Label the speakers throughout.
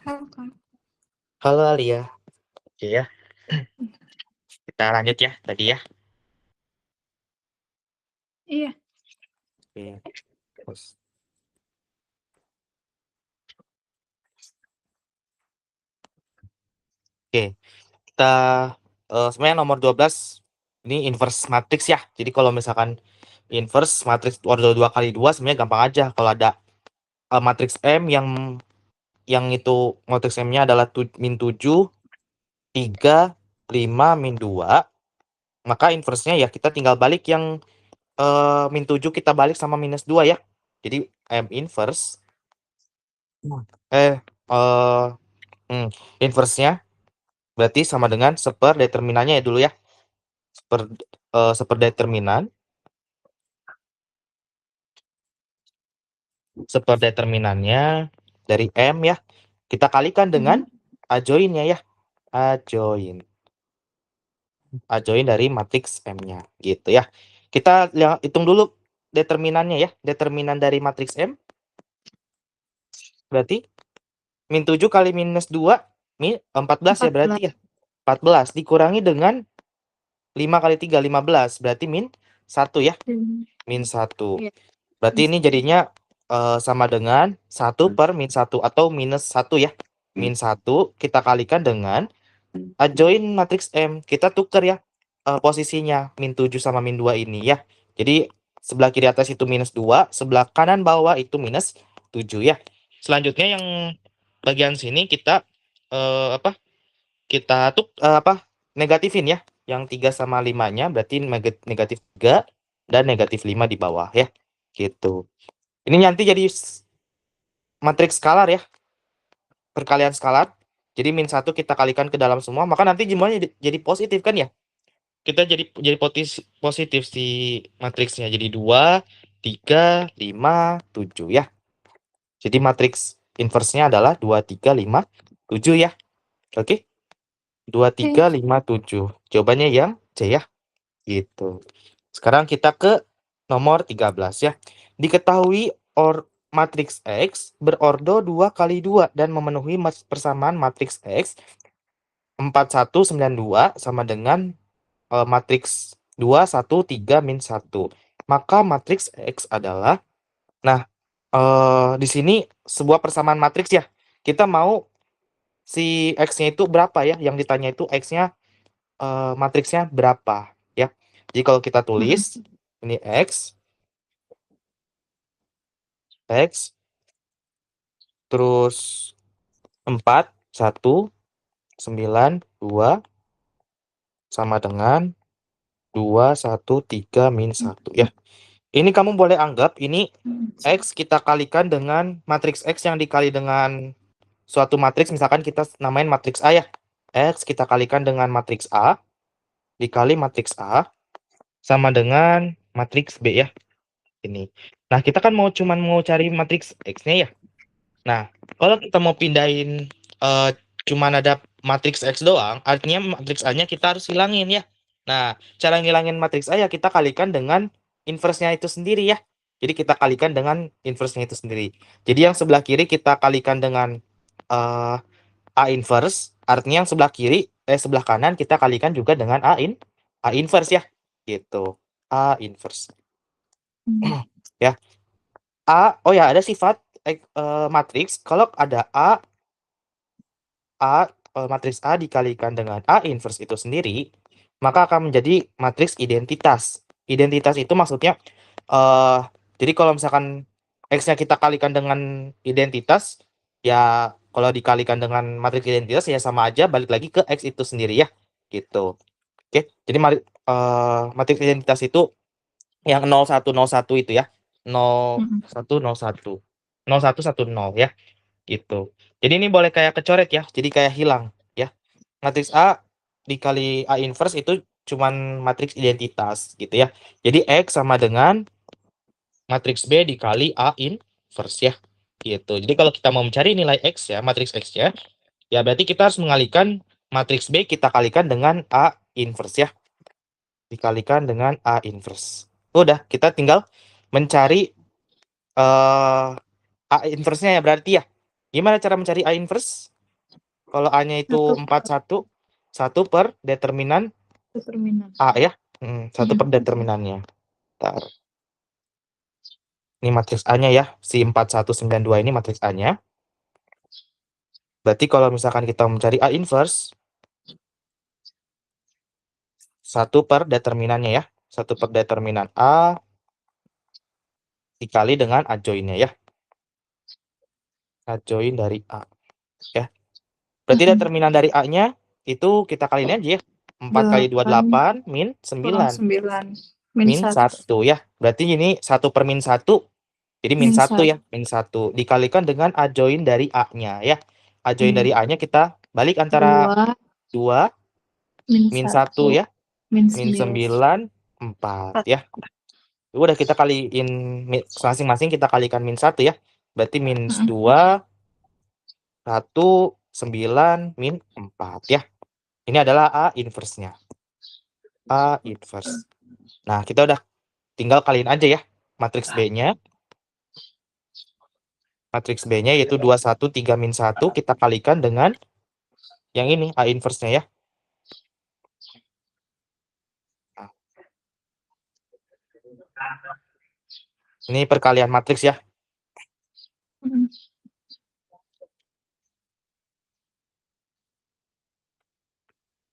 Speaker 1: Halo, Kak.
Speaker 2: Halo Alia. Oke ya, kita lanjut ya tadi ya.
Speaker 1: Iya.
Speaker 2: Oke. Terus. Oke, kita sebenarnya nomor 12 ini inverse matrix ya. Jadi kalau misalkan inverse matrix order 2 kali 2 sebenarnya gampang aja. Kalau ada matrix M yang itu matrix M-nya adalah min 7, 3, 5, min 2, maka inverse-nya ya kita tinggal balik yang min 7 kita balik sama minus 2 ya. Jadi M inverse eh inverse-nya berarti sama dengan determinannya ya dulu ya. Determinan determinannya dari M ya. Kita kalikan dengan adjoin-nya ya. Adjoin dari matriks M-nya gitu ya. Kita hitung dulu determinannya ya. Determinan dari matriks M berarti min 7 kali minus 2 14 ya berarti ya. 14 dikurangi dengan 5 kali 3 15 berarti min 1 ya. Min 1.
Speaker 1: Iya.
Speaker 2: Berarti ini jadinya sama dengan 1 per min 1 atau minus 1 ya. Min 1 kita kalikan dengan adjoin matriks M. Kita tuker ya posisinya min 7 sama min 2 ini ya. Jadi sebelah kiri atas itu minus 2, sebelah kanan bawah itu minus 7 ya. Selanjutnya yang bagian sini kita kita negatifin ya. Yang 3 sama 5-nya berarti negatif 3 dan negatif 5 di bawah ya. Gitu. Ini nanti jadi matriks skalar ya. Perkalian skalar. Jadi min 1 kita kalikan ke dalam semua, maka nanti jumlahnya jadi positif kan ya. Kita jadi positif si matriksnya. Jadi 2, 3, 5, 7 ya. Jadi matriks inverse-nya adalah 2, 3, 5, 7 ya. Oke. 2, 3, 5, 7. Jawabannya yang C ya. Gitu. Sekarang kita ke nomor 13 ya. Diketahui matriks X berordo 2 kali 2 dan memenuhi persamaan matriks X 4192 sama dengan matriks 2, 1, 3, min 1. Maka matriks X adalah, nah di sini sebuah persamaan matriks ya. Kita mau si X-nya itu berapa ya? Yang ditanya itu X-nya matriksnya berapa ya. Jadi kalau kita tulis ini X terus 4, 1, 9, 2 sama dengan 2, 1, 3, min 1 ya. Ini kamu boleh anggap ini X kita kalikan dengan matriks X yang dikali dengan suatu matriks, misalkan kita namain matriks A ya. X kita kalikan dengan matriks A dikali matriks A sama dengan matriks B ya. Ini. Nah, kita kan cuman mau cari matriks X-nya ya. Nah, kalau kita mau pindahin cuman ada matriks X doang, artinya matriks A-nya kita harus hilangin ya. Nah, cara ngilangin matriks A ya kita kalikan dengan inverse-nya itu sendiri ya. Jadi kita kalikan dengan inverse-nya itu sendiri. Jadi yang sebelah kiri kita kalikan dengan A inverse, artinya yang sebelah kanan kita kalikan juga dengan A inverse ya. Gitu. A inverse. Ya. Oh ya, ada sifat matriks kalau ada matriks A dikalikan dengan A inverse itu sendiri, maka akan menjadi matriks identitas. Identitas itu maksudnya jadi kalau misalkan X-nya kita kalikan dengan identitas, ya kalau dikalikan dengan matriks identitas ya sama aja balik lagi ke X itu sendiri ya. Gitu. Oke, jadi matriks identitas itu yang 0101 itu ya. 0101. 0110 ya. Gitu. Jadi ini boleh kayak kecoret ya. Jadi kayak hilang ya. Matriks A dikali A inverse itu cuman matriks identitas gitu ya. Jadi X sama dengan matriks B dikali A inverse ya. Gitu. Jadi kalau kita mau mencari nilai X ya, matriks X ya, ya berarti kita harus mengalihkan matriks B kita kalikan dengan A inverse ya. Dikalikan dengan A inverse. Udah, kita tinggal mencari A inverse-nya ya berarti ya. Gimana cara mencari A inverse? Kalau A-nya itu 4, 1 per determinan A ya. 1 per determinannya. Bentar. Ini matriks A-nya ya. Si 4192 ini matriks A-nya. Berarti kalau misalkan kita mencari A inverse, 1 per determinannya ya. 1 per determinan A dikali dengan adjoinnya ya. Adjoin dari A. Ya. Berarti determinan dari A-nya itu kita kaliin aja ya. 4 kali 28 min 9. Min 1 ya. Berarti ini 1 per min 1. Jadi min 1 ya. Min 1. Dikalikan dengan adjoin dari A-nya ya. Adjoin dari A-nya kita balik antara 2 min 1 ya. Min 9, 4 ya. Udah kita kaliin masing-masing kita kalikan min 1 ya. Berarti min 2, 1, 9, min 4 ya. Ini adalah A inverse-nya. A inverse. Nah, kita udah tinggal kaliin aja ya. Matriks B-nya. Matriks B-nya yaitu 2, 1, 3, min 1. Kita kalikan dengan yang ini, A inverse-nya ya. Nah. Ini perkalian matriks ya.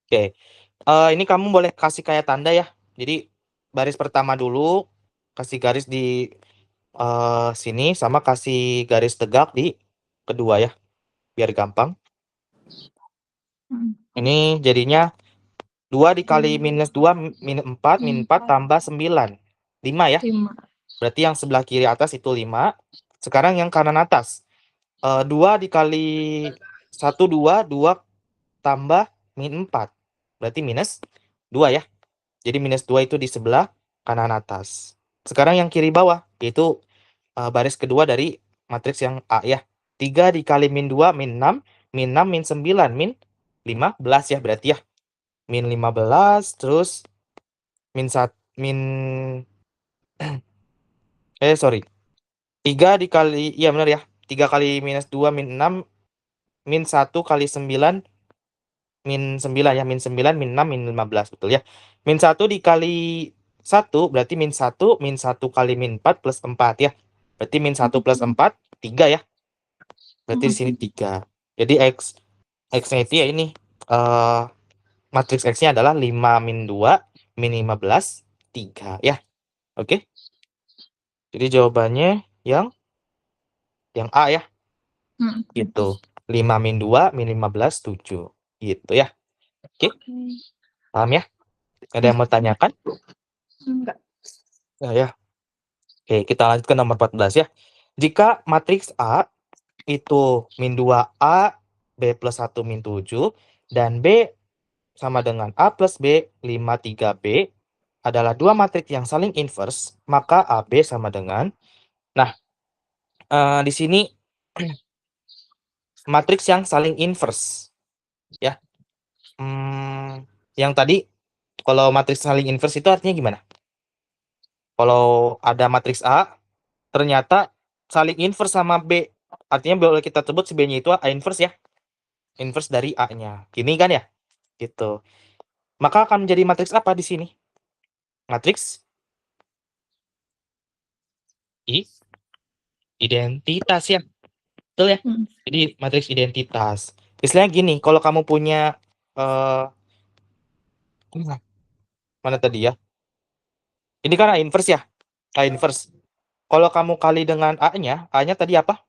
Speaker 2: Oke. Ini kamu boleh kasih kayak tanda ya. Jadi baris pertama dulu kasih garis di sini sama kasih garis tegak di kedua ya. Biar gampang. Ini jadinya 2 dikali minus 2 min 4 tambah 9. 5 ya. Berarti yang sebelah kiri atas itu 5. Sekarang yang kanan atas. 2 dikali 1 2 tambah min 4. Berarti minus 2 ya. Jadi minus 2 itu di sebelah kanan atas. Sekarang yang kiri bawah, yaitu baris kedua dari matriks yang A ya. 3 dikali min 2, min 6. Min 6, min 9, min 15 ya berarti ya. Min 15, terus min 1, sorry. 3 dikali, iya benar ya. 3 kali minus 2, min 6, min 1 kali 9, min 9 ya, min 9, min 6, min 15, betul ya. Min 1 dikali 1, berarti min 1, min 1 kali min 4 plus 4 ya. Berarti min 1 plus 4, 3 ya. Berarti di sini 3. Jadi X-nya itu ya ini, matriks X-nya adalah 5 min 2, min 15, 3 ya. Oke. Jadi jawabannya yang A ya. Gitu. 5 min 2, min 15, 7. Gitu ya. Oke. Paham ya? Ada yang mau tanyakan?
Speaker 1: Enggak.
Speaker 2: Ya. Oke, kita lanjut ke nomor 14 ya. Jika matriks A itu min 2A, B plus 1 min 7, dan B sama dengan A plus B, 5, 3B, adalah dua matriks yang saling inverse, maka AB sama dengan, nah, di sini matriks yang saling inverse. Ya. Yang tadi, kalau matriks saling inverse itu artinya gimana? Kalau ada matriks A, ternyata saling inverse sama B. Artinya boleh kita sebut si B-nya itu A inverse ya. Inverse dari A-nya. Gini kan ya? Gitu. Maka akan menjadi matriks apa di sini? Matriks identitas ya. Betul ya? Jadi matriks identitas. Istilahnya gini, kalau kamu punya mana tadi ya? Ini kan A inverse ya. A inverse. Kalau kamu kali dengan A-nya, A-nya tadi apa?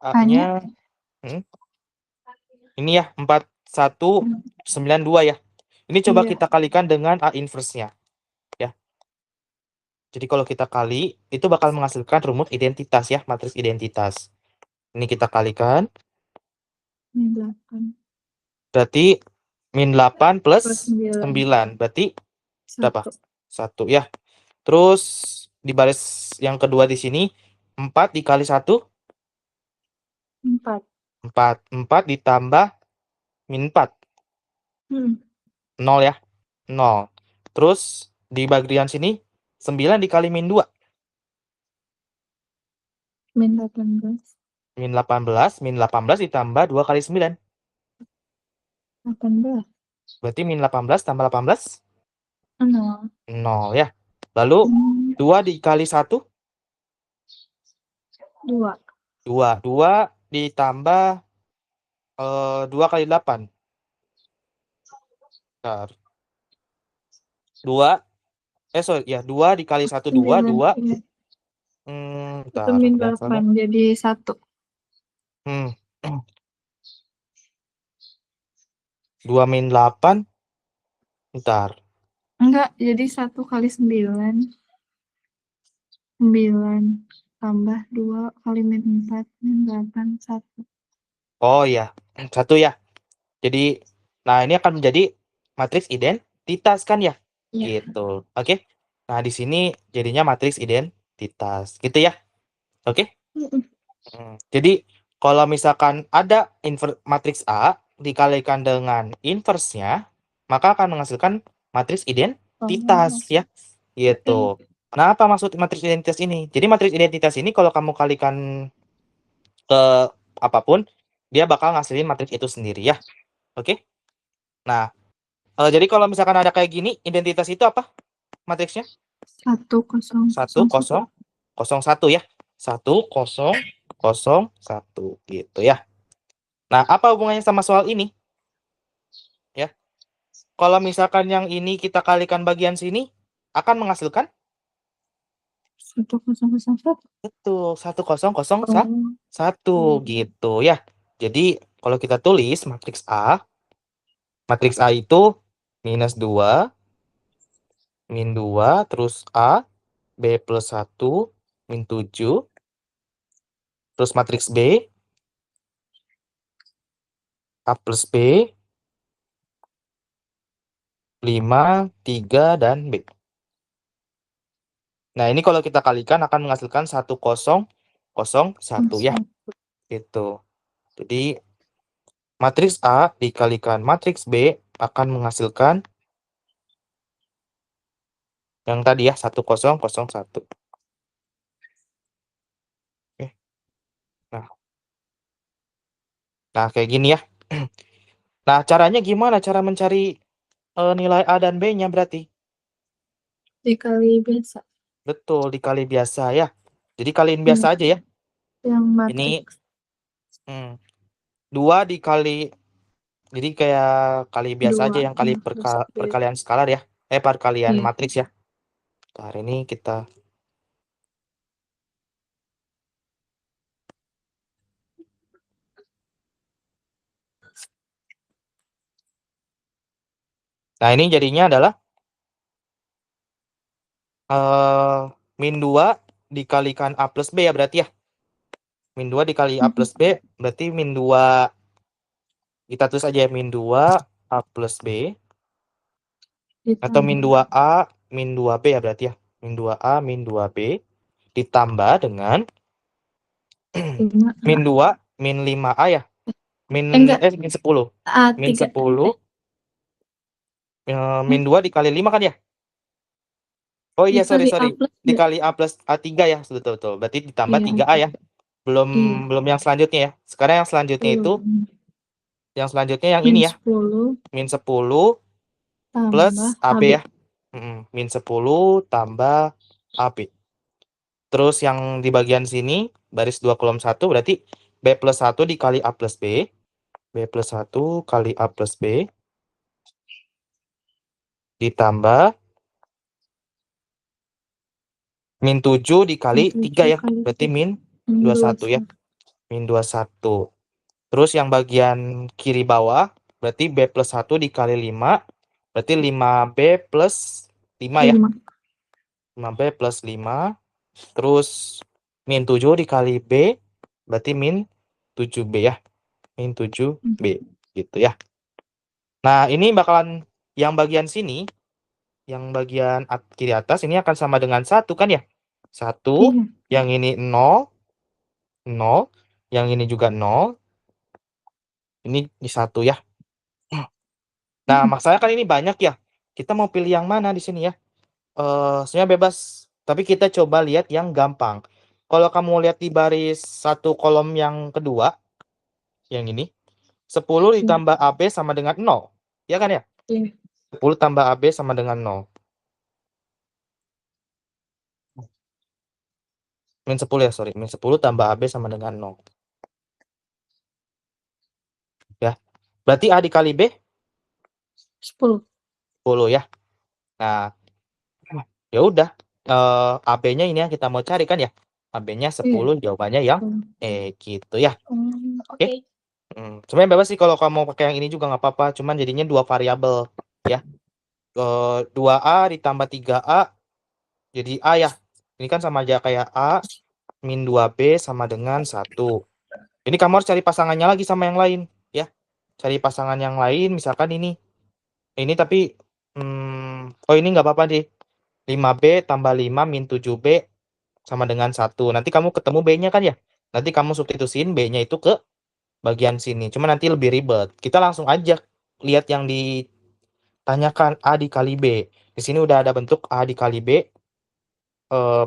Speaker 2: A-nya ini ya, 4192 ya. Ini coba kita kalikan dengan A inverse-nya. Ya. Jadi kalau kita kali, itu bakal menghasilkan rumus identitas ya, matriks identitas. Ini kita kalikan.
Speaker 1: Min 8.
Speaker 2: Berarti min 8 plus 9. Berarti berapa? 1 ya. Terus di baris yang kedua di sini 4 dikali 1
Speaker 1: 4.
Speaker 2: 4 ditambah min 4 0 ya. 0. Terus di bagian sini 9 dikali min 2
Speaker 1: min 18.
Speaker 2: Min 18 ditambah 2 kali 9.
Speaker 1: 18.
Speaker 2: Berarti min 18 tambah 18?
Speaker 1: 0.
Speaker 2: 0 ya. Lalu 2 dikali 1?
Speaker 1: 2.
Speaker 2: 2. 2 ditambah 2 kali 8. Bentar. 2. Sorry ya, 2 dikali 1 2. 2.
Speaker 1: Itu
Speaker 2: Bentar.
Speaker 1: min
Speaker 2: Ya,
Speaker 1: 8 jadi 1.
Speaker 2: 2 min 8. Bentar.
Speaker 1: Enggak, jadi 1 kali 9. 9 tambah 2 kali min 4 min 8 1.
Speaker 2: Oh iya, 1 ya. Jadi, nah ini akan menjadi matriks identitas kan ya?
Speaker 1: Iya.
Speaker 2: Gitu. Oke. Nah, di sini jadinya matriks identitas. Gitu ya. Oke. Jadi, kalau misalkan ada matriks A dikalikan dengan inversnya, maka akan menghasilkan matriks identitas ya. Gitu. Kenapa maksud matriks identitas ini? Jadi matriks identitas ini kalau kamu kalikan ke apapun, dia bakal ngasilin matriks itu sendiri ya. Oke. Nah, jadi kalau misalkan ada kayak gini, identitas itu apa matriksnya?
Speaker 1: 1 0
Speaker 2: 1
Speaker 1: 0
Speaker 2: 0 0 1 ya. 1 0 0 1 gitu ya. Nah, apa hubungannya sama soal ini? Ya. Kalau misalkan yang ini kita kalikan bagian sini, akan menghasilkan
Speaker 1: 1 0 0 1.
Speaker 2: betul 1 0 0 1 gitu ya. Jadi kalau kita tulis matriks A itu minus 2, min 2, terus A, B plus 1, min 7, terus matriks B, A plus B, 5, 3, dan B. Nah, ini kalau kita kalikan akan menghasilkan 1 0 0 1 ya. Gitu. Jadi, matriks A dikalikan matriks B akan menghasilkan yang tadi ya, 1 0 0 1. Oke. Nah, kayak gini ya. Nah, caranya gimana? Cara mencari nilai A dan B-nya berarti?
Speaker 1: Dikali biasa.
Speaker 2: Betul, dikali biasa ya. Jadi kaliin biasa aja ya.
Speaker 1: Yang
Speaker 2: Ini
Speaker 1: matriks.
Speaker 2: 2 dikali, jadi kayak kali biasa aja
Speaker 1: 2
Speaker 2: yang kali
Speaker 1: plus B.
Speaker 2: perkalian skalar ya. Perkalian
Speaker 1: Iya.
Speaker 2: matriks ya. Ntar ini kita Nah, ini jadinya adalah min 2 dikalikan A plus B ya berarti ya. Min 2 dikali A plus B berarti min 2. Kita tulis aja ya, min 2 A plus B. Atau min 2A, min 2B ya berarti ya. Min 2A, min 2B. Ditambah dengan
Speaker 1: 5.
Speaker 2: min 2, min 5A ya. Min 10. Min 10. Min 2 dikali 5 kan ya? Oh iya, sorry. Dikali A plus A3 ya. Betul. Berarti ditambah 3A ya. Belum yang selanjutnya ya. Sekarang yang selanjutnya itu yang ini ya. Min 10 plus AB ya. Min 10 tambah AB. Terus yang di bagian sini baris 2 kolom 1 berarti B plus 1 dikali A plus B. B plus 1 kali A plus B ditambah min 7 dikali 3 ya. Berarti min 21 ya. Min 21. Terus yang bagian kiri bawah berarti B plus 1 dikali 5. Berarti 5B plus 5 ya. 5B plus 5. Terus min 7 dikali B berarti min 7B ya. Min 7B gitu ya. Nah, ini bakalan yang bagian sini, yang bagian kiri atas ini akan sama dengan 1 kan ya? 1, yang ini 0, 0, yang ini juga 0, ini 1 ya. Nah, masalahnya kan ini banyak ya. Kita mau pilih yang mana di sini ya? Sebenarnya bebas, tapi kita coba lihat yang gampang. kalau kamu lihat di baris satu kolom yang kedua, yang ini, 10 ditambah AB sama dengan 0. Ya kan ya?
Speaker 1: Iya.
Speaker 2: 10 tambah AB sama dengan 0. Min 10 ya, sorry. Min 10 tambah AB sama dengan 0. Ya. Berarti A dikali B
Speaker 1: 10.
Speaker 2: 10 ya. Nah, ya udah. AB-nya ini yang kita mau cari kan ya. AB-nya 10, jawabannya yang gitu ya.
Speaker 1: Oke.
Speaker 2: Sebenarnya bebas sih kalau kamu pakai yang ini juga nggak apa-apa. Cuman jadinya 2 variabel ya. 2A ditambah 3A jadi A ya. Ini kan sama aja kayak A min 2B sama dengan 1. Ini kamu harus cari pasangannya lagi sama yang lain ya. Cari pasangan yang lain misalkan ini. Ini tapi oh ini nggak apa-apa deh. 5B tambah 5 min 7B sama dengan 1. Nanti kamu ketemu B-nya kan ya. Nanti kamu substitusiin B-nya itu ke bagian sini. Cuma nanti lebih ribet. Kita langsung aja lihat yang ditanyakan A dikali B. Di sini udah ada bentuk A dikali B.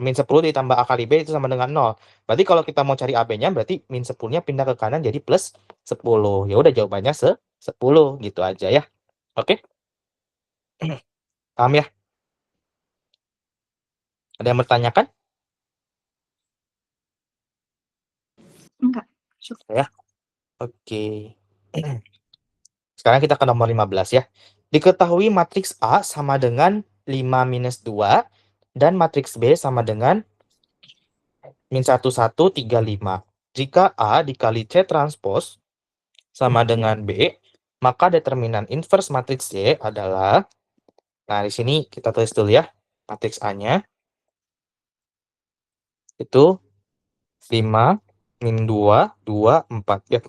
Speaker 2: Min 10 ditambah A kali B itu sama dengan 0. Berarti kalau kita mau cari AB-nya berarti min 10-nya pindah ke kanan jadi plus 10. Ya udah jawabannya 10 gitu aja ya. Oke? Paham ya? Ada yang bertanyakan?
Speaker 1: Enggak.
Speaker 2: Ya. Oke. Sekarang kita ke nomor 15 ya. Diketahui matriks A sama dengan 5 minus 2 dan matriks B sama dengan min 1, 1, 3, 5. Jika A dikali C transpose sama dengan B, maka determinan inverse matriks C adalah, nah di sini kita tulis dulu ya, matriks A-nya itu 5, min 2, 2, 4 ya.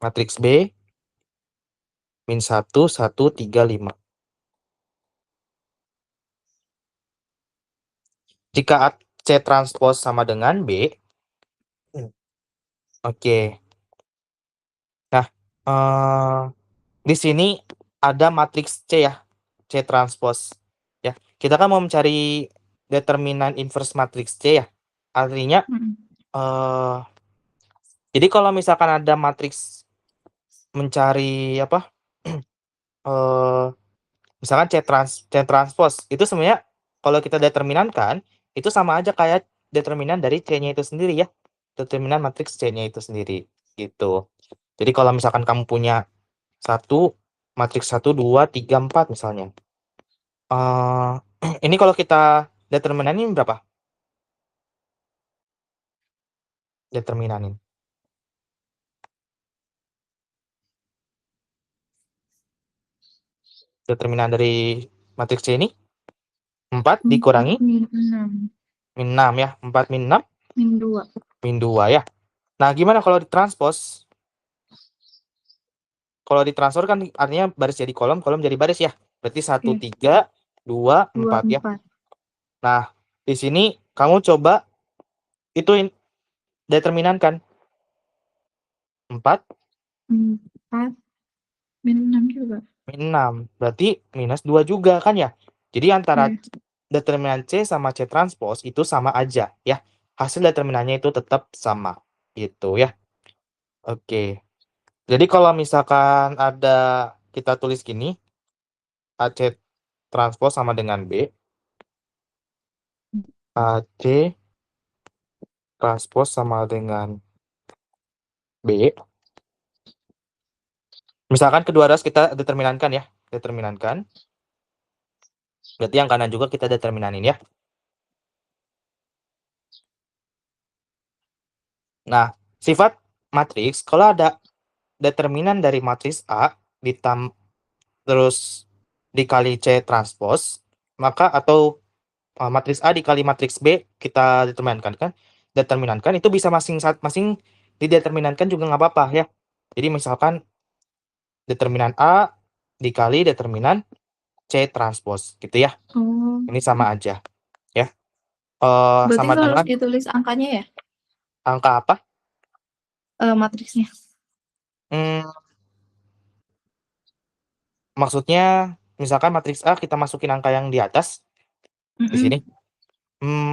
Speaker 2: Matriks B min 1, 1, 3, 5. Jika C transpose sama dengan B, oke. Nah, di sini ada matriks C ya, C transpose. Ya, kita kan mau mencari determinan inverse matriks C ya. Artinya, jadi kalau misalkan ada matriks mencari apa? Misalkan C transpose itu sebenarnya kalau kita determinankan itu sama aja kayak determinan dari C-nya itu sendiri ya. Determinan matriks C-nya itu sendiri gitu. Jadi kalau misalkan kamu punya matriks 1, 2, 3, 4 misalnya. Ini kalau kita determinanin berapa? Determinanin. Determinan dari matriks C ini 4 dikurangi
Speaker 1: min 6.
Speaker 2: min 6 ya. 4 min 6
Speaker 1: Min 2.
Speaker 2: min 2 ya. Nah, gimana kalau ditranspos? Kalau ditransfer kan artinya baris jadi kolom, kolom jadi baris ya. Berarti 1, 3, 2, 4 ya. Nah, di sini kamu coba ituin determinankan 4
Speaker 1: min 6 juga.
Speaker 2: Min 6. Berarti minus 2 juga kan ya. Jadi antara determinan C sama C transpose itu sama aja ya. Hasil determinannya itu tetap sama gitu ya. Oke. Jadi kalau misalkan ada kita tulis gini, AC transpose sama dengan B. AC transpose sama dengan B. Misalkan kedua ras kita determinankan ya. Determinankan. Berarti yang kanan juga kita determinanin ya. Nah, sifat matriks kalau ada determinan dari matriks A terus dikali C transpose, maka atau matriks A dikali matriks B kita determinankan itu bisa masing-masing dideterminankan juga nggak apa-apa ya. Jadi misalkan determinan A dikali determinan C transpose gitu ya. Ini sama aja ya.
Speaker 1: Berarti
Speaker 2: Sama
Speaker 1: harus
Speaker 2: dengan
Speaker 1: ditulis angkanya ya?
Speaker 2: angka apa?
Speaker 1: Matriksnya.
Speaker 2: Maksudnya misalkan matriks A kita masukin angka yang di atas di sini.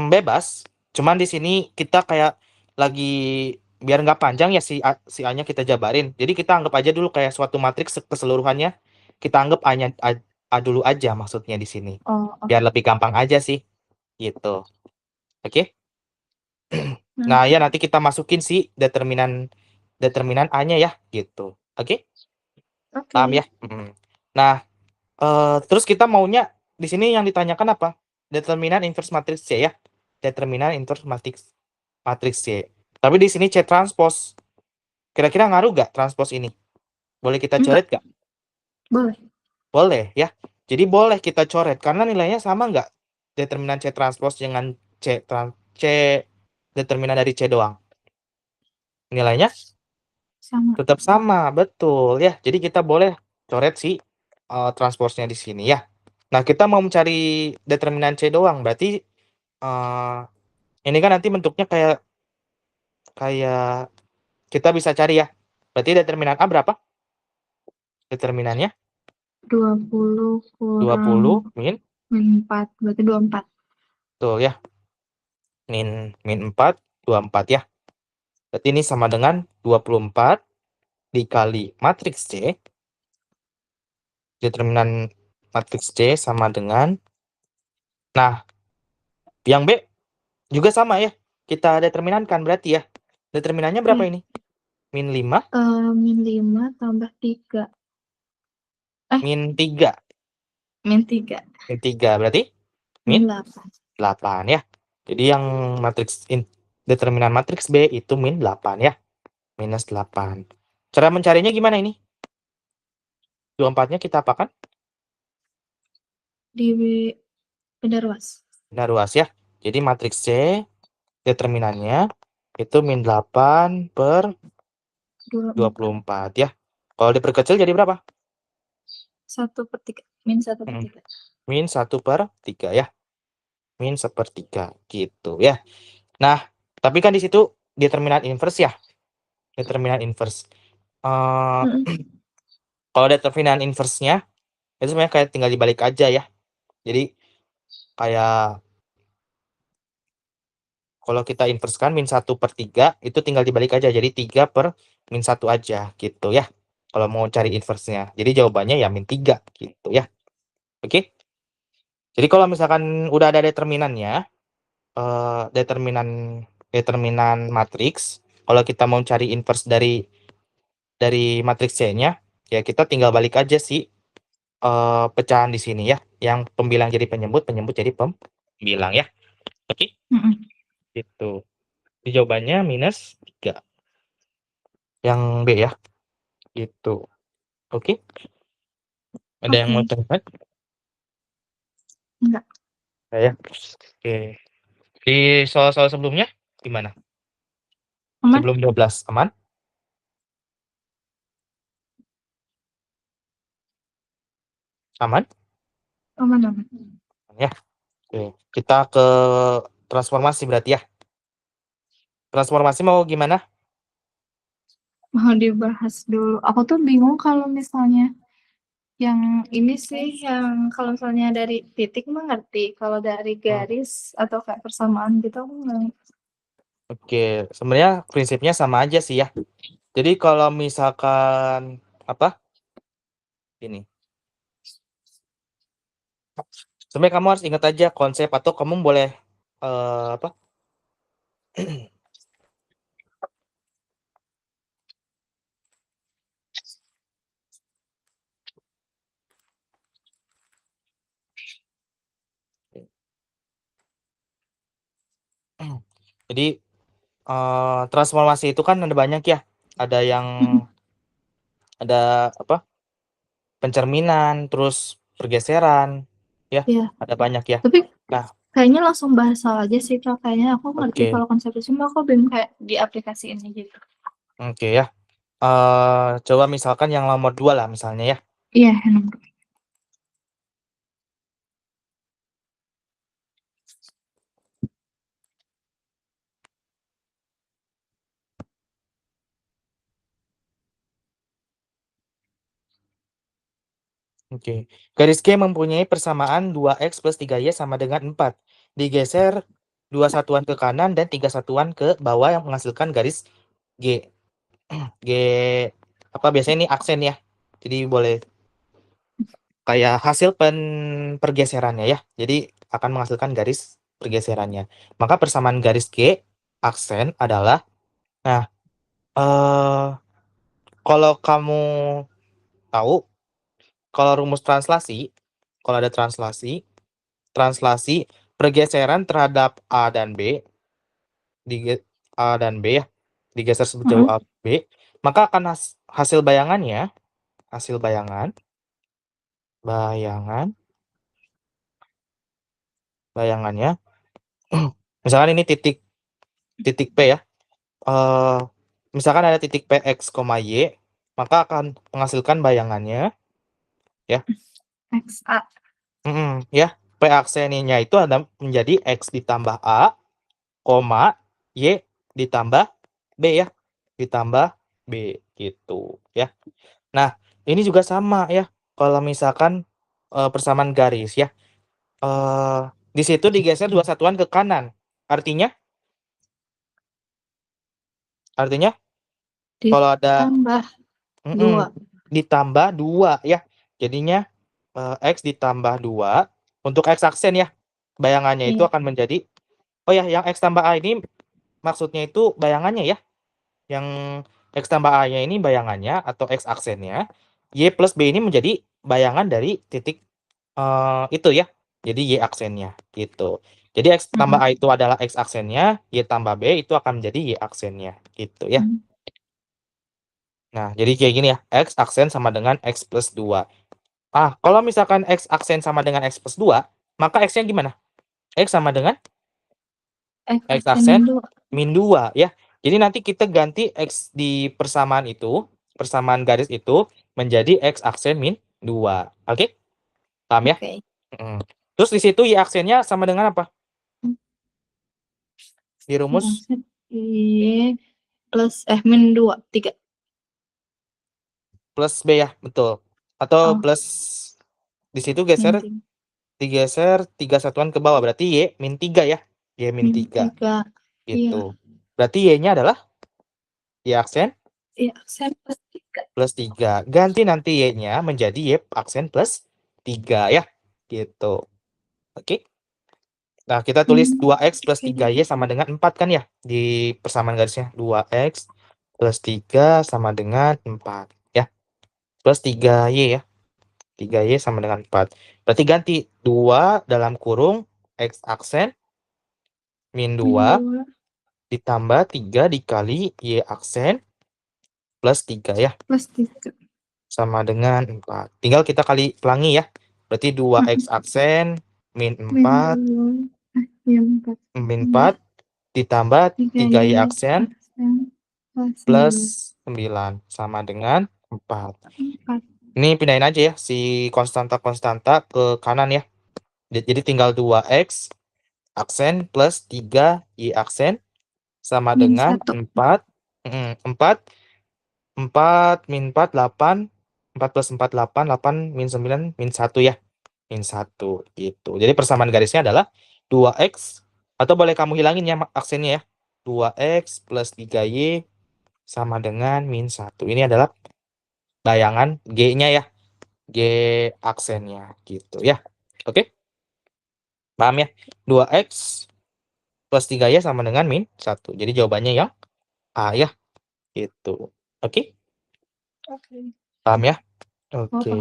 Speaker 2: Bebas. Cuman di sini kita kayak lagi biar nggak panjang ya si A-nya kita jabarin. Jadi kita anggap aja dulu kayak suatu matriks keseluruhannya. Kita anggap A-nya A dulu aja maksudnya di sini.
Speaker 1: Oh, oke.
Speaker 2: Biar lebih gampang aja sih. Gitu. Oke. Nah,
Speaker 1: Hmm,
Speaker 2: ya nanti kita masukin si determinan determinan A-nya ya gitu. Oke?
Speaker 1: oke.
Speaker 2: Paham ya? Nah, terus kita maunya di sini yang ditanyakan apa? Determinan inverse matriks C ya. Determinan inverse matriks C. Tapi di sini C transpose. Kira-kira ngaruh gak transpose ini? Boleh kita
Speaker 1: Enggak,
Speaker 2: coret gak?
Speaker 1: boleh.
Speaker 2: Boleh ya. Jadi boleh kita coret karena nilainya sama nggak? Determinan C transpose dengan C determinan dari C doang. Nilainya
Speaker 1: Sama.
Speaker 2: tetap sama, betul ya. Jadi kita boleh coret si transpose-nya di sini ya. Nah, kita mau mencari determinan C doang, berarti eh, ini kan nanti bentuknya kayak kayak kita bisa cari ya. Berarti determinan A berapa? Determinannya
Speaker 1: 20 kurang
Speaker 2: 20 min,
Speaker 1: min 4. Berarti 24.
Speaker 2: betul ya. Min 4, 24 ya. Berarti ini sama dengan 24 dikali matriks C. Determinan matriks C sama dengan, nah, yang B juga sama ya. Kita determinankan berarti ya. Determinannya berapa
Speaker 1: Iya.
Speaker 2: ini? Min 5,
Speaker 1: Min 5 tambah 3.
Speaker 2: min 3.
Speaker 1: Min 3.
Speaker 2: Min 3 berarti min
Speaker 1: Min 8.
Speaker 2: 8 ya. Jadi yang determinan matriks B itu min 8 ya. Minus 8. Cara mencarinya gimana ini? 24-nya kita apakan?
Speaker 1: Di beda ruas.
Speaker 2: Beda ruas ya. Jadi matriks C determinannya itu min 8 per
Speaker 1: 24.
Speaker 2: 24 ya. Kalau diperkecil jadi berapa?
Speaker 1: 1/3. Min 1/3.
Speaker 2: Hmm, Min 1/3 ya. Min 1/3 gitu ya. Nah, tapi kan di situ determinan inverse ya. Determinan inverse. Eh, kalau determinan inverse-nya itu sebenarnya kayak tinggal dibalik aja ya. Jadi kayak kalau kita inverse kan min 1/3 itu tinggal dibalik aja. Jadi 3 per min 1 aja gitu ya. Kalau mau cari inverse-nya. Jadi jawabannya ya min 3 gitu ya. Oke. Jadi kalau misalkan udah ada determinannya, determinan determinan matriks, kalau kita mau cari inverse dari matriks C-nya, ya kita tinggal balik aja sih pecahan di sini ya. Yang pembilang jadi penyebut, penyebut jadi pembilang ya. Oke, gitu. Jadi jawabannya minus 3. Yang B ya. Gitu. Oke. Ada yang mau
Speaker 1: Oke.
Speaker 2: tanyakan?
Speaker 1: Enggak.
Speaker 2: Ya. Oke. Di soal-soal sebelumnya gimana?
Speaker 1: Aman?
Speaker 2: Sebelum 12 aman? Aman?
Speaker 1: Aman, aman.
Speaker 2: Ya. Oke. Kita ke transformasi berarti ya. Transformasi mau gimana?
Speaker 1: Mau dibahas dulu. Aku tuh bingung kalau misalnya yang ini sih, yang kalau misalnya dari titik mah ngerti. Kalau dari garis atau kayak persamaan gitu aku nggak.
Speaker 2: Oke, sebenarnya prinsipnya sama aja sih ya. Jadi kalau misalkan apa? Ini. Sebenarnya kamu harus ingat aja konsep atau kamu boleh apa? Jadi transformasi itu kan ada banyak ya. Ada yang ada apa? Pencerminan, terus pergeseran, ya.
Speaker 1: Iya.
Speaker 2: Ada banyak ya.
Speaker 1: Tapi
Speaker 2: Nah,
Speaker 1: kayaknya langsung bahas soal aja sih, Kak. Kayaknya aku ngerti
Speaker 2: oke.
Speaker 1: kalau konsep itu, cuma aku bingung kayak diaplikasiin gitu.
Speaker 2: Oke ya. Coba misalkan yang nomor 2 lah misalnya ya.
Speaker 1: Iya, yang nomor.
Speaker 2: Oke. Garis G mempunyai persamaan 2x plus 3y sama dengan 4. Digeser 2 satuan ke kanan dan 3 satuan ke bawah yang menghasilkan garis G. G apa biasanya ini aksen ya. Jadi boleh kayak hasil pergeserannya ya. Jadi akan menghasilkan garis pergeserannya. Maka persamaan garis G aksen adalah eh kalau kamu tahu kalau rumus translasi, kalau ada translasi pergeseran terhadap A dan B A dan B ya digeser sejauh A B, maka akan hasil bayangannya bayangannya misalkan ini titik P ya. Misalkan ada titik P X, Y, maka akan menghasilkan bayangannya ya.
Speaker 1: XA.
Speaker 2: Ya, P aksennya itu ada menjadi X ditambah A, Y ditambah B ya. Ditambah B gitu ya. Nah, ini juga sama ya. Kalau misalkan persamaan garis ya. Di situ digeser 2 satuan ke kanan. Artinya kalau ada
Speaker 1: Ditambah 2.
Speaker 2: ditambah 2 ya. Jadinya X ditambah 2 untuk X aksen ya. Bayangannya itu
Speaker 1: Iya.
Speaker 2: akan menjadi oh ya, yang X tambah A ini maksudnya itu bayangannya ya. Yang X tambah A-nya ini bayangannya atau X aksennya. Y plus B ini menjadi bayangan dari titik itu ya. Jadi Y aksennya gitu. Jadi X tambah A itu adalah X aksennya, Y tambah B itu akan menjadi Y aksennya gitu ya. Nah, jadi kayak gini ya. X aksen sama dengan X plus 2. Kalau misalkan X aksen sama dengan X plus 2, maka X-nya gimana? X sama dengan X aksen min 2 ya. Jadi nanti kita ganti X di persamaan garis itu menjadi X aksen min 2. Oke? Paham ya?
Speaker 1: Oke.
Speaker 2: Terus di situ Y aksennya sama dengan apa? Di rumus
Speaker 1: Y plus min 2, 3.
Speaker 2: plus B ya, betul. Atau plus di situ digeser 3 satuan ke bawah, berarti Y min 3 ya. Y min 3. Gitu.
Speaker 1: Iya.
Speaker 2: Berarti Y-nya adalah Y aksen
Speaker 1: Y aksen plus 3.
Speaker 2: plus 3. Ganti nanti Y-nya menjadi Y aksen plus 3 ya. Gitu. Oke. Nah, kita tulis 2X plus 3Y sama dengan 4 kan ya. Di persamaan garisnya. 2X plus 3 sama dengan 4. Ya. Plus 3Y ya. 3Y sama dengan 4. Berarti ganti 2 dalam kurung X aksen min 2 ditambah 3 dikali Y aksen plus 3 ya.
Speaker 1: Plus 3.
Speaker 2: Sama dengan 4. Tinggal kita kali pelangi ya. Berarti 2X aksen min 4 ditambah 3Y aksen plus 9 sama dengan 4. Ini pindahin aja ya si konstanta-konstanta ke kanan ya. Jadi tinggal 2X aksen plus 3Y aksen sama dengan 4. 4 min 4, 8. 4 plus 4, 8. 8 min 9, min 1 ya. Min 1 gitu. Jadi persamaan garisnya adalah 2X. Atau boleh kamu hilangin ya aksennya ya. 2X plus 3Y sama dengan min 1. Ini adalah bayangan G-nya ya. G aksennya gitu ya. Oke? Paham ya? 2X plus 3Y sama dengan min 1. Jadi jawabannya yang A ya. Gitu. Oke? Paham ya? Oke.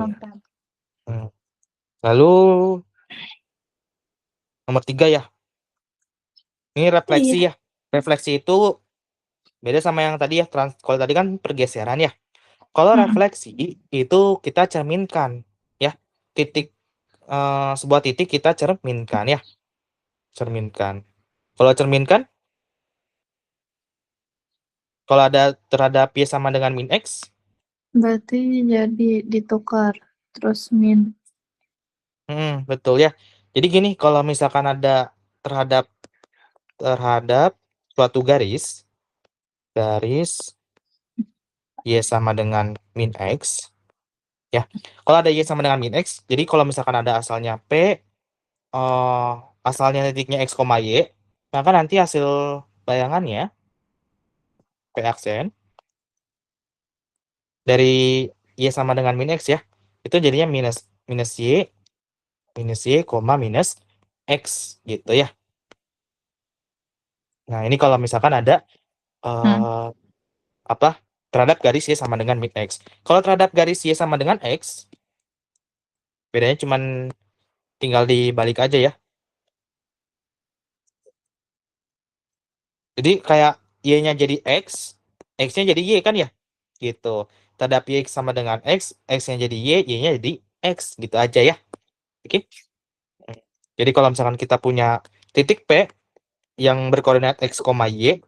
Speaker 2: Lalu nomor 3 ya. Ini refleksi ya. Refleksi itu beda sama yang tadi ya. Kalau tadi kan pergeseran ya. Kalau refleksi itu kita cerminkan ya. Sebuah titik kita cerminkan ya. Cerminkan. Kalau cerminkan, kalau ada terhadap Y sama dengan min X,
Speaker 1: berarti jadi ditukar terus min.
Speaker 2: betul ya. Jadi gini, kalau misalkan ada terhadap suatu garis Y sama dengan min X, ya. Kalau ada Y sama dengan min X, jadi kalau misalkan ada asalnya P, asalnya titiknya X, Y, maka nanti hasil bayangannya P aksen dari Y sama dengan min X ya, itu jadinya minus Y, minus X gitu ya. Nah, ini kalau misalkan ada terhadap garis Y sama dengan min X. Kalau terhadap garis Y sama dengan X, bedanya cuman tinggal dibalik aja ya. Jadi kayak Y-nya jadi X, X-nya jadi Y kan ya? Gitu. Terhadap Y sama dengan X, X-nya jadi Y, Y-nya jadi X. Gitu aja ya. Oke? Jadi kalau misalkan kita punya titik P yang berkoordinat X, Y,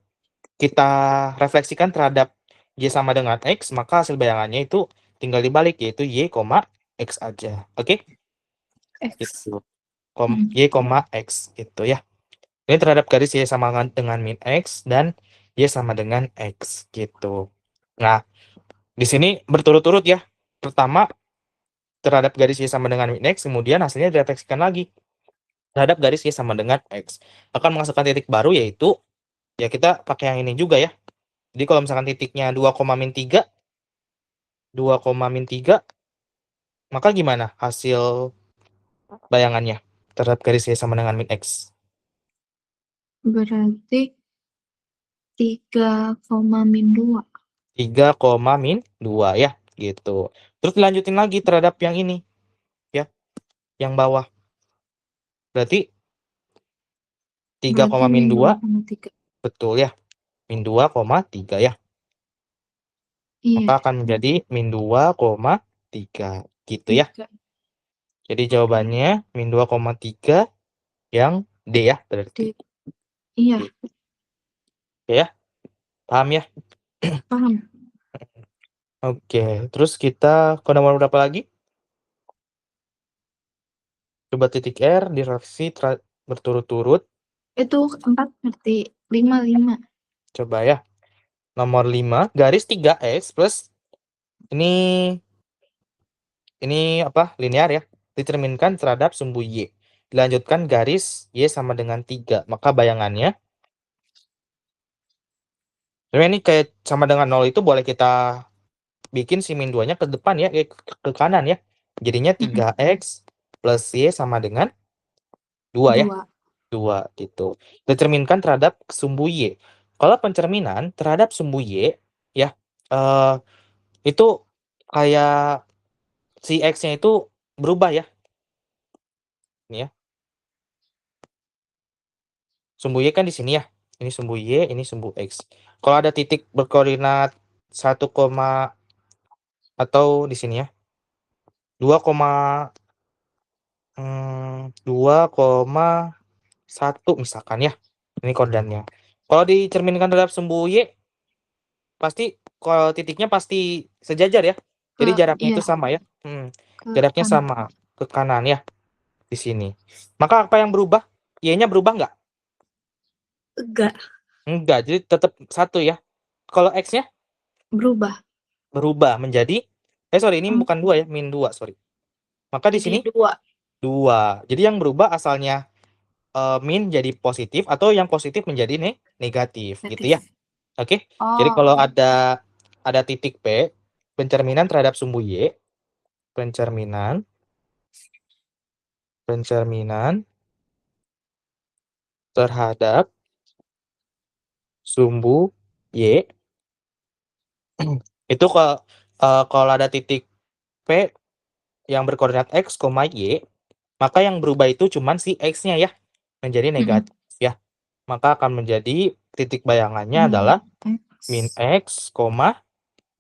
Speaker 2: kita refleksikan terhadap Y sama dengan X, maka hasil bayangannya itu tinggal dibalik, yaitu Y, X aja. Oke?
Speaker 1: X.
Speaker 2: Gitu. Y, X gitu ya. Ini terhadap garis Y sama dengan min X dan Y sama dengan X gitu. Nah, di sini berturut-turut ya. Pertama, terhadap garis Y sama dengan min X, kemudian hasilnya direfleksikan lagi terhadap garis Y sama dengan X. Akan menghasilkan titik baru, yaitu ya kita pakai yang ini juga ya. Jadi kalau misalkan titiknya 2,-3, maka gimana hasil bayangannya terhadap garis Y sama dengan min X?
Speaker 1: Berarti 3,-2.
Speaker 2: 3,-2 ya, gitu. Terus dilanjutin lagi terhadap yang ini, ya, yang bawah. Berarti 3,-2,
Speaker 1: 2,3.
Speaker 2: betul ya, min 2,3 ya.
Speaker 1: Iya.
Speaker 2: Maka akan menjadi min 2,3 gitu ya.
Speaker 1: 3.
Speaker 2: Jadi jawabannya min 2,3 yang D ya berarti.
Speaker 1: Iya,
Speaker 2: Oke ya, paham ya?
Speaker 1: paham.
Speaker 2: Oke, terus kita ke nomor berapa lagi? Coba titik R direfleksi berturut-turut.
Speaker 1: Itu 4 berarti 5.
Speaker 2: Coba ya. Nomor 5, garis 3X plus ini linear ya. Dicerminkan terhadap sumbu Y. Dilanjutkan garis Y sama dengan 3. Maka bayangannya, sebenarnya ini kayak sama dengan 0 itu boleh kita bikin si min 2-nya ke depan ya, ke kanan ya. Jadinya 3X plus Y sama dengan 2 ya. 2 gitu. Dicerminkan terhadap sumbu Y. Kalau pencerminan terhadap sumbu Y ya, itu kayak si X-nya itu berubah ya. Ini ya. Sumbu Y kan di sini ya. Ini sumbu Y, ini sumbu X. Kalau ada titik berkoordinat 1, atau di sini ya. 2,1 misalkan ya. Ini koordinatnya. Kalau dicerminkan terhadap sumbu Y, pasti kalau titiknya pasti sejajar ya. Jadi jaraknya itu sama ya. Jaraknya sama ke kanan ya di sini. Maka apa yang berubah? Y-nya berubah nggak? Enggak, jadi tetap 1 ya. Kalau X-nya berubah menjadi ini bukan 2 ya, min 2, sorry. Maka di sini 2. Jadi yang berubah asalnya min jadi positif atau yang positif menjadi negatif gitu ya. Oke. Jadi kalau ada titik P, pencerminan terhadap sumbu Y, pencerminan terhadap sumbu Y itu kalau ada titik P yang berkoordinat X, Y, maka yang berubah itu cuman si X-nya ya, menjadi negatif ya. Maka akan menjadi titik bayangannya adalah min X,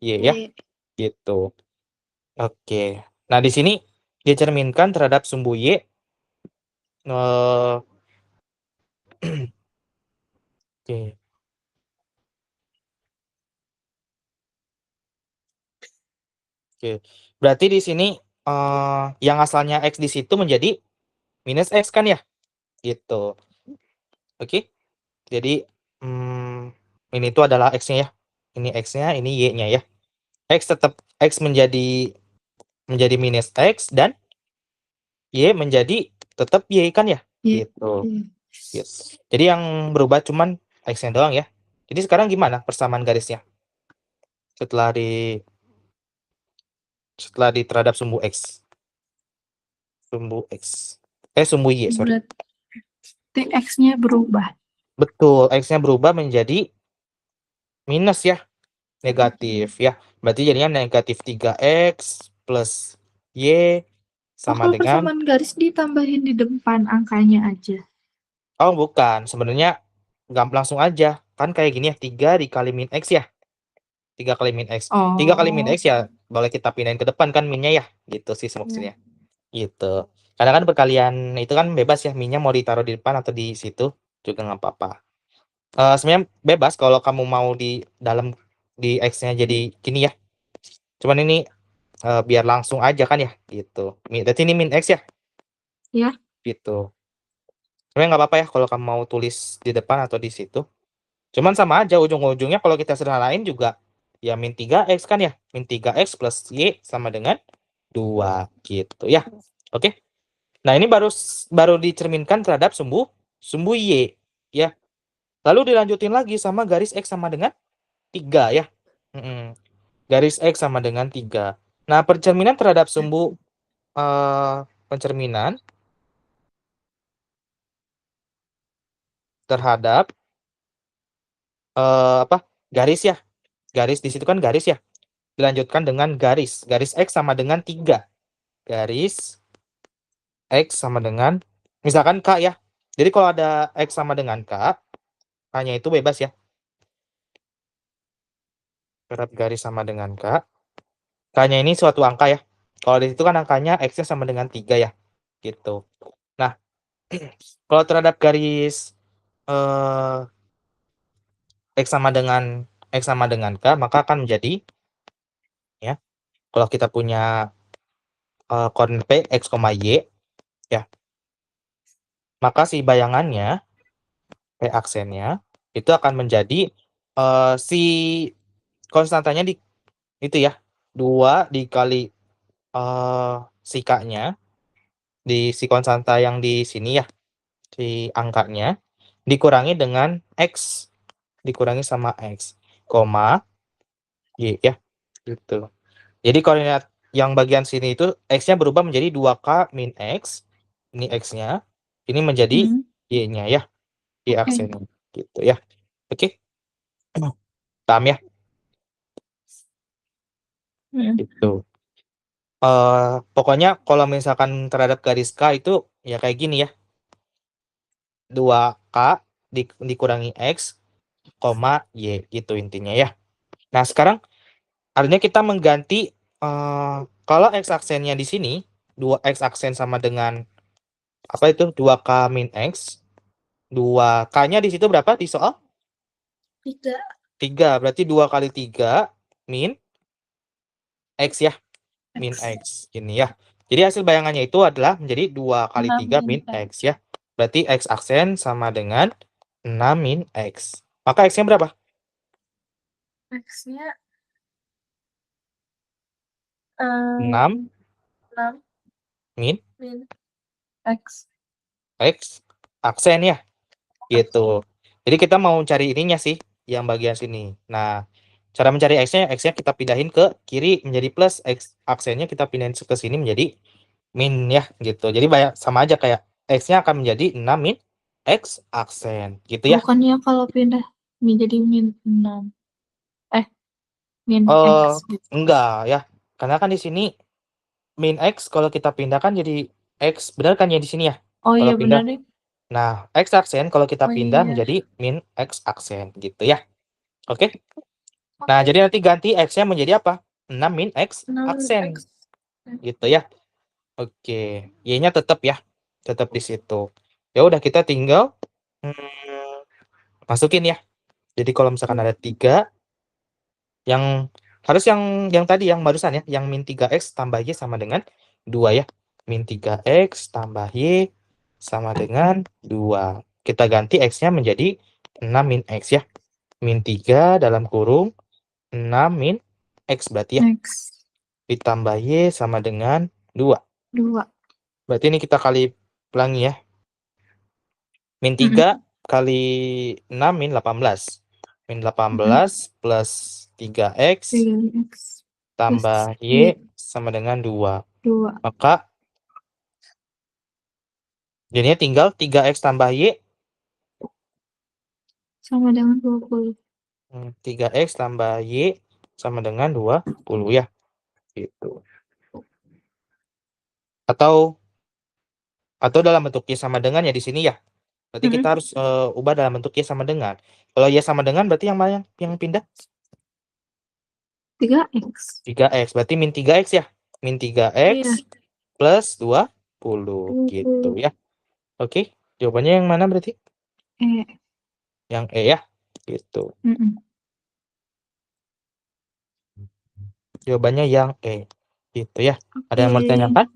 Speaker 2: Y ya, gitu. Oke. Nah, di sini dicerminkan terhadap sumbu Y. Oke. Oke. Berarti di sini yang asalnya X di situ menjadi minus X kan ya? Gitu. Oke. Jadi ini itu adalah X-nya ya. Ini X-nya, ini Y-nya ya. X tetap X menjadi menjadi minus X dan Y menjadi tetap Y kan ya?
Speaker 1: Y.
Speaker 2: Gitu. Yes. Jadi yang berubah cuman X-nya doang ya. Jadi sekarang gimana persamaan garisnya? Setelah terhadap sumbu X. Sumbu X. Sumbu Y, sorry.
Speaker 1: Berarti X-nya berubah.
Speaker 2: Betul, X-nya berubah menjadi minus ya. Negatif ya. Berarti jadinya negatif 3X plus Y sama
Speaker 1: kalau
Speaker 2: dengan...
Speaker 1: persamaan garis ditambahin di depan angkanya aja.
Speaker 2: Oh, bukan. Sebenarnya gampang langsung aja. Kan kayak gini ya, 3 dikali min X ya. 3 kali min X. 3 kali min X ya boleh kita pindahin ke depan kan minnya ya. Gitu sih maksudnya. Gitu. Karena kan perkalian itu kan bebas ya. Minnya mau ditaruh di depan atau di situ juga nggak apa-apa. Sebenarnya bebas kalau kamu mau di dalam di X-nya jadi gini ya. Cuman ini biar langsung aja kan ya. Gitu. Berarti ini min X ya.
Speaker 1: Ya.
Speaker 2: Gitu. Sebenarnya nggak apa-apa ya kalau kamu mau tulis di depan atau di situ. Cuman sama aja ujung-ujungnya kalau kita sederhanain juga ya min 3X kan ya. Min 3X plus Y sama dengan 2 gitu ya. Oke. Nah, ini baru dicerminkan terhadap sumbu Y ya. Lalu dilanjutin lagi sama garis X sama dengan 3 ya. Garis X sama dengan 3. Nah, pencerminan terhadap sumbu pencerminan terhadap garis ya. Garis di situ kan garis ya. Dilanjutkan dengan garis X sama dengan 3. Garis X sama dengan misalkan K ya. Jadi kalau ada X sama dengan K, K-nya itu bebas ya. Terhadap garis sama dengan K. K-nya ini suatu angka ya. Kalau di situ kan angkanya X-nya sama dengan 3 ya. Gitu. Nah, kalau terhadap garis X sama dengan K, maka akan menjadi ya. Kalau kita punya koordinat P, X, Y ya. Maka si bayangannya P aksennya itu akan menjadi si konstantanya di itu ya 2 dikali si K-nya di si konstanta yang di sini ya si angkanya dikurangi dengan X dikurangi sama X koma Y ya gitu. Jadi koordinat yang bagian sini itu X-nya berubah menjadi 2K min X ini X-nya ini menjadi Y-nya ya Y aksennya gitu ya. Oke. Paham ya? Gitu. Pokoknya kalau misalkan terhadap garis K itu ya kayak gini ya. 2K dikurangi X, Y gitu intinya ya. Nah, sekarang artinya kita mengganti kalau X aksennya di sini 2X aksen sama dengan apa itu 2K min X. 2K-nya di situ berapa di soal? 3. Berarti 2 kali 3 min X ya. Min X ini ya. Jadi hasil bayangannya itu adalah menjadi 2 kali 3 min X ya. Berarti X aksen sama dengan 6 min X. Maka X-nya berapa?
Speaker 1: X-nya
Speaker 2: 6 min
Speaker 1: X.
Speaker 2: X aksen ya. Gitu. Jadi kita mau cari ininya sih yang bagian sini. Nah, cara mencari X-nya kita pindahin ke kiri menjadi plus, X aksennya kita pindahin ke sini menjadi min ya gitu. Jadi sama aja kayak X-nya akan menjadi 6 min X aksen gitu ya.
Speaker 1: Bukannya kalau pindah menjadi min 6. Min X gitu.
Speaker 2: Enggak ya. Karena kan di sini min X kalau kita pindahkan jadi X, benar kan ya di sini ya?
Speaker 1: Oh
Speaker 2: Kalau
Speaker 1: iya
Speaker 2: pindah.
Speaker 1: benar deh.
Speaker 2: Nah, X aksen kalau kita pindah menjadi min X aksen gitu ya. Oke. Nah, jadi nanti ganti X-nya menjadi apa? 6 min X aksen. Gitu ya. Oke. Y-nya tetap ya. Tetap di situ. Ya udah kita tinggal masukin ya. Jadi kalau misalkan ada 3 yang harus yang tadi yang barusan ya, yang min 3X tambah Y sama dengan 2 ya. Min 3X tambah Y sama dengan 2. Kita ganti X-nya menjadi 6 min X ya. Min 3 dalam kurung 6 min X berarti ya.
Speaker 1: X.
Speaker 2: ditambah Y sama dengan 2.
Speaker 1: 2.
Speaker 2: Berarti ini kita kali pelangi ya. Min 3 kali 6 min 18. Min 18 plus 3X
Speaker 1: 3x
Speaker 2: tambah
Speaker 1: plus
Speaker 2: Y sama dengan 2.
Speaker 1: 2
Speaker 2: Maka jadinya tinggal 3X tambah Y
Speaker 1: sama dengan 20.
Speaker 2: 3X tambah Y sama dengan 20 ya. Gitu. Atau dalam bentuk Y sama dengan ya di sini ya. Berarti kita harus ubah dalam bentuk Y sama dengan. Kalau Y sama dengan berarti yang mana yang pindah?
Speaker 1: 3x.
Speaker 2: 3X. Berarti min 3X ya. Min 3X
Speaker 1: Iya.
Speaker 2: plus 20 gitu ya. Oke, jawabannya yang mana berarti? Yang E ya. Gitu. Jawabannya yang E. Gitu ya. Ada yang mau ditanyakan?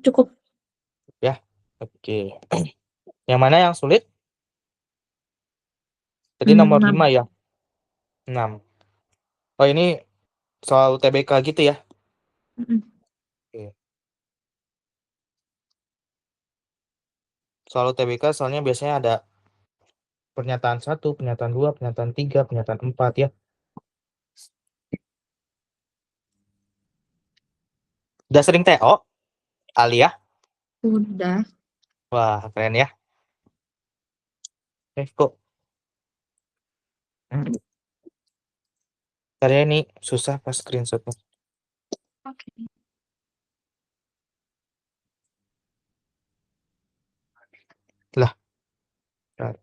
Speaker 1: Cukup.
Speaker 2: Ya. Oke. Yang mana yang sulit? Tadi nomor 5 ya. 6. Oh, ini soal UTBK gitu ya. Oke. Soal UTBK soalnya biasanya ada pernyataan 1, pernyataan 2, pernyataan 3, pernyataan 4 ya. Udah sering TO? Alia?
Speaker 1: Udah.
Speaker 2: Wah, keren ya. Kok. Tadi ini susah pas screenshotnya.
Speaker 1: Oke.
Speaker 2: Lah. Nah.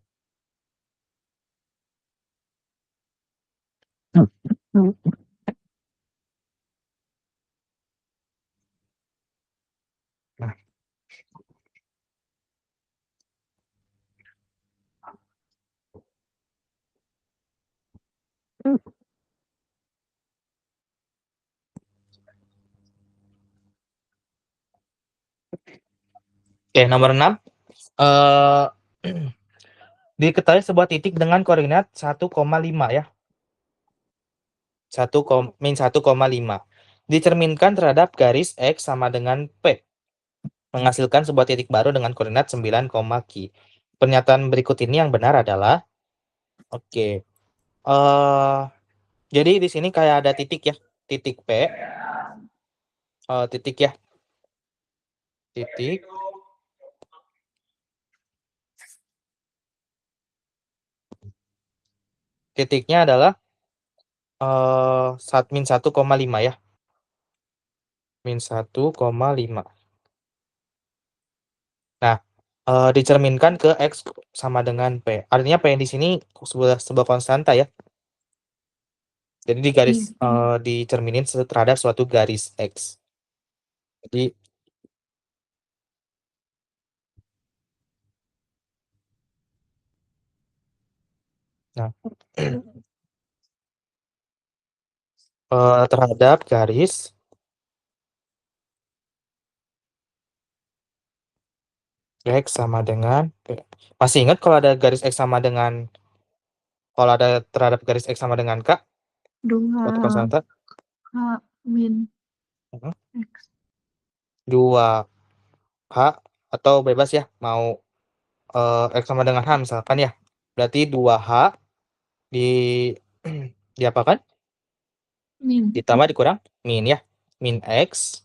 Speaker 2: Oke, nomor 6. Diketahui sebuah titik dengan koordinat 1,5 ya. Min 1,5. Dicerminkan terhadap garis X sama dengan P. Menghasilkan sebuah titik baru dengan koordinat 9, Q. Pernyataan berikut ini yang benar adalah oke. Jadi di sini kayak ada titik ya. Titik P. Titik ya. Titik. Titiknya adalah min 1,5 ya. Min 1,5. Nah, dicerminkan ke X sama dengan P. Artinya P yang di sini sebuah konstanta ya. Jadi di garis dicerminin terhadap suatu garis X. Jadi terhadap garis X sama dengan P. Masih ingat kalau ada garis X sama dengan terhadap garis X sama dengan K?
Speaker 1: 2
Speaker 2: Suatu konstanta?
Speaker 1: K min X.
Speaker 2: 2H atau bebas ya, mau X sama dengan H misalkan ya. Berarti 2H diapakan?
Speaker 1: Min.
Speaker 2: Ditambah dikurang min ya. Min X,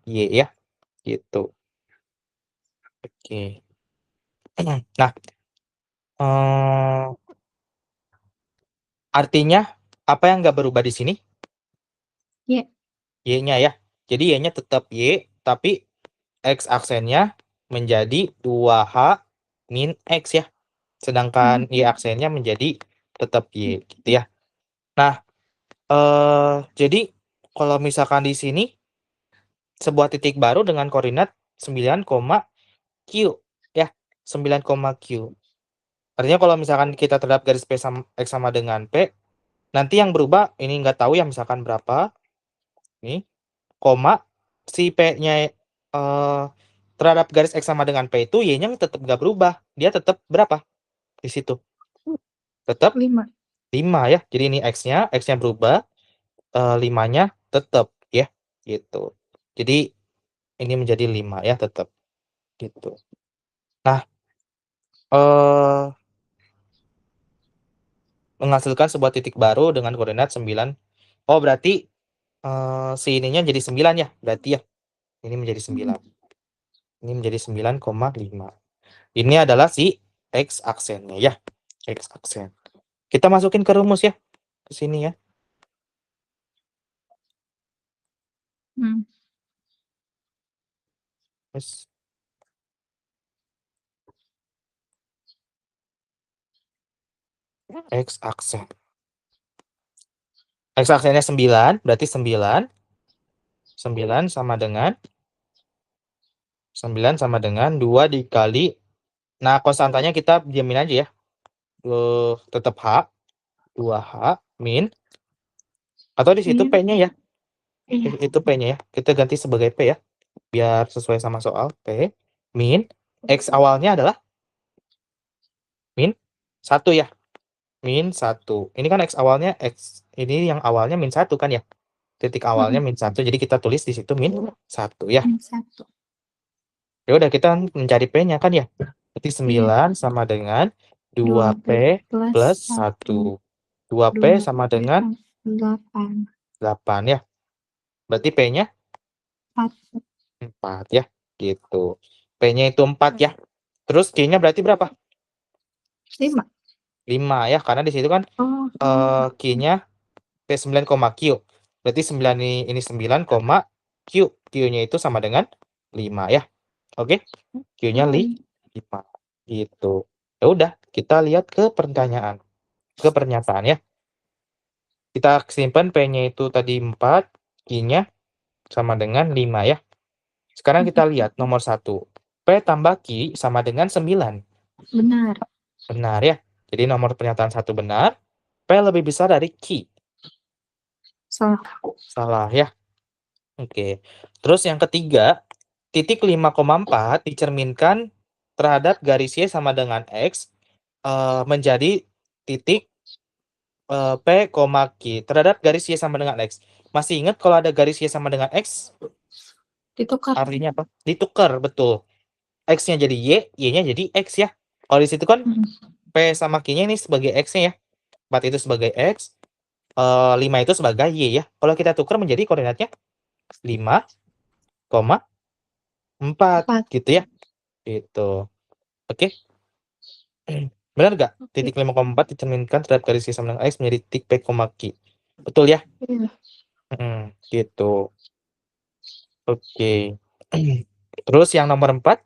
Speaker 2: Y ya. Gitu. Oke. Nah, artinya apa yang nggak berubah di sini?
Speaker 1: Y.
Speaker 2: Y-nya ya. Jadi Y-nya tetap Y, tapi X aksennya menjadi 2H min X ya. Sedangkan Y aksennya menjadi tetap Y gitu ya. Nah, jadi kalau misalkan di sini sebuah titik baru dengan koordinat 9, Q ya. 9, Q. Artinya kalau misalkan kita terhadap garis P sama X sama dengan P, nanti yang berubah ini nggak tahu ya misalkan berapa. Nih, koma si P-nya terhadap garis X sama dengan P itu Y-nya tetap nggak berubah. Dia tetap berapa di situ? Tetap
Speaker 1: 5.
Speaker 2: 5 ya. Jadi ini X-nya berubah, 5-nya tetap ya, gitu. Jadi ini menjadi 5 ya, tetap. Gitu. Nah, menghasilkan sebuah titik baru dengan koordinat 9. Oh, berarti si ininya jadi 9 ya, berarti ya. Ini menjadi 9. Ini menjadi 9,5. Ini adalah si X aksennya ya. X aksen. Kita masukin ke rumus ya. Ke sini ya. Terus X aksen. X aksennya 9, berarti 9. 9 sama dengan 2 dikali. Nah, konstantanya kita diamin aja ya. Tetap H. 2H min. Atau di situ P-nya ya.
Speaker 1: Iya.
Speaker 2: Itu P-nya ya. Kita ganti sebagai P ya. Biar sesuai sama soal. P min. X awalnya adalah min 1 ya. Min 1. Ini kan X awalnya X. Ini yang awalnya min 1 kan ya. Titik awalnya min 1. Jadi kita tulis di situ min 1 ya.
Speaker 1: Min 1.
Speaker 2: Ya udah kita mencari P-nya kan ya. Berarti 9 sama dengan 2P plus 1. 2P sama dengan
Speaker 1: 8.
Speaker 2: 8 ya. Berarti P-nya 4 ya. Gitu. P-nya itu 4 ya. Terus Q-nya berarti berapa?
Speaker 1: 5.
Speaker 2: 5 ya. Karena di situ kan Q-nya P9, Q. Berarti 9 ini 9, Q. Q-nya itu sama dengan 5 ya. Oke. Q-nya 5. Gitu. Ya udah, kita lihat ke pertanyaan. Ke pernyataan ya. Kita simpan P-nya itu tadi 4, Q-nya sama dengan 5 ya. Sekarang kita lihat nomor 1. P tambah Q sama dengan 9.
Speaker 1: Benar.
Speaker 2: Benar ya. Jadi nomor pernyataan 1 benar. P lebih besar dari Q.
Speaker 1: Salah.
Speaker 2: Salah ya. Oke. Terus yang ketiga, titik 5,4 dicerminkan terhadap garis Y sama dengan X menjadi titik P, Q terhadap garis Y sama dengan X. Masih ingat kalau ada garis Y sama dengan X?
Speaker 1: Ditukar.
Speaker 2: Artinya apa? Ditukar, betul. X-nya jadi Y, Y-nya jadi X ya. Kalau di situ kan P sama Q-nya ini sebagai X-nya ya. 4 itu sebagai X, 5 itu sebagai Y ya. Kalau kita tukar menjadi koordinatnya 5,4 gitu ya. Gitu. Oke. Benar nggak? Titik 5,4 dicerminkan terhadap garis Y sama dengan X menjadi titik P, Q. Betul ya?
Speaker 1: Iya.
Speaker 2: Gitu. Oke. Terus yang nomor 4,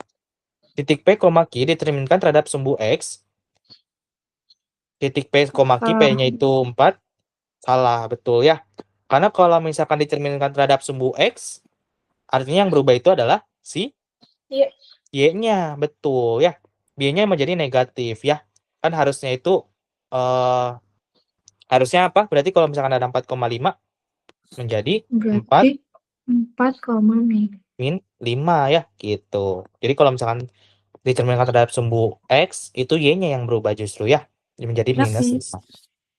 Speaker 2: titik P, Q dicerminkan terhadap sumbu X. Titik P, Q, P-nya itu 4. Salah, betul ya. Karena kalau misalkan dicerminkan terhadap sumbu X, artinya yang berubah itu adalah si Y-nya, betul ya. Y-nya menjadi negatif ya. Kan harusnya itu harusnya apa? Berarti kalau misalkan ada 4,5 menjadi 4 min 5 ya, gitu. Jadi kalau misalkan dicerminkan terhadap sumbu X, itu Y-nya yang berubah justru ya. Menjadi minus 5.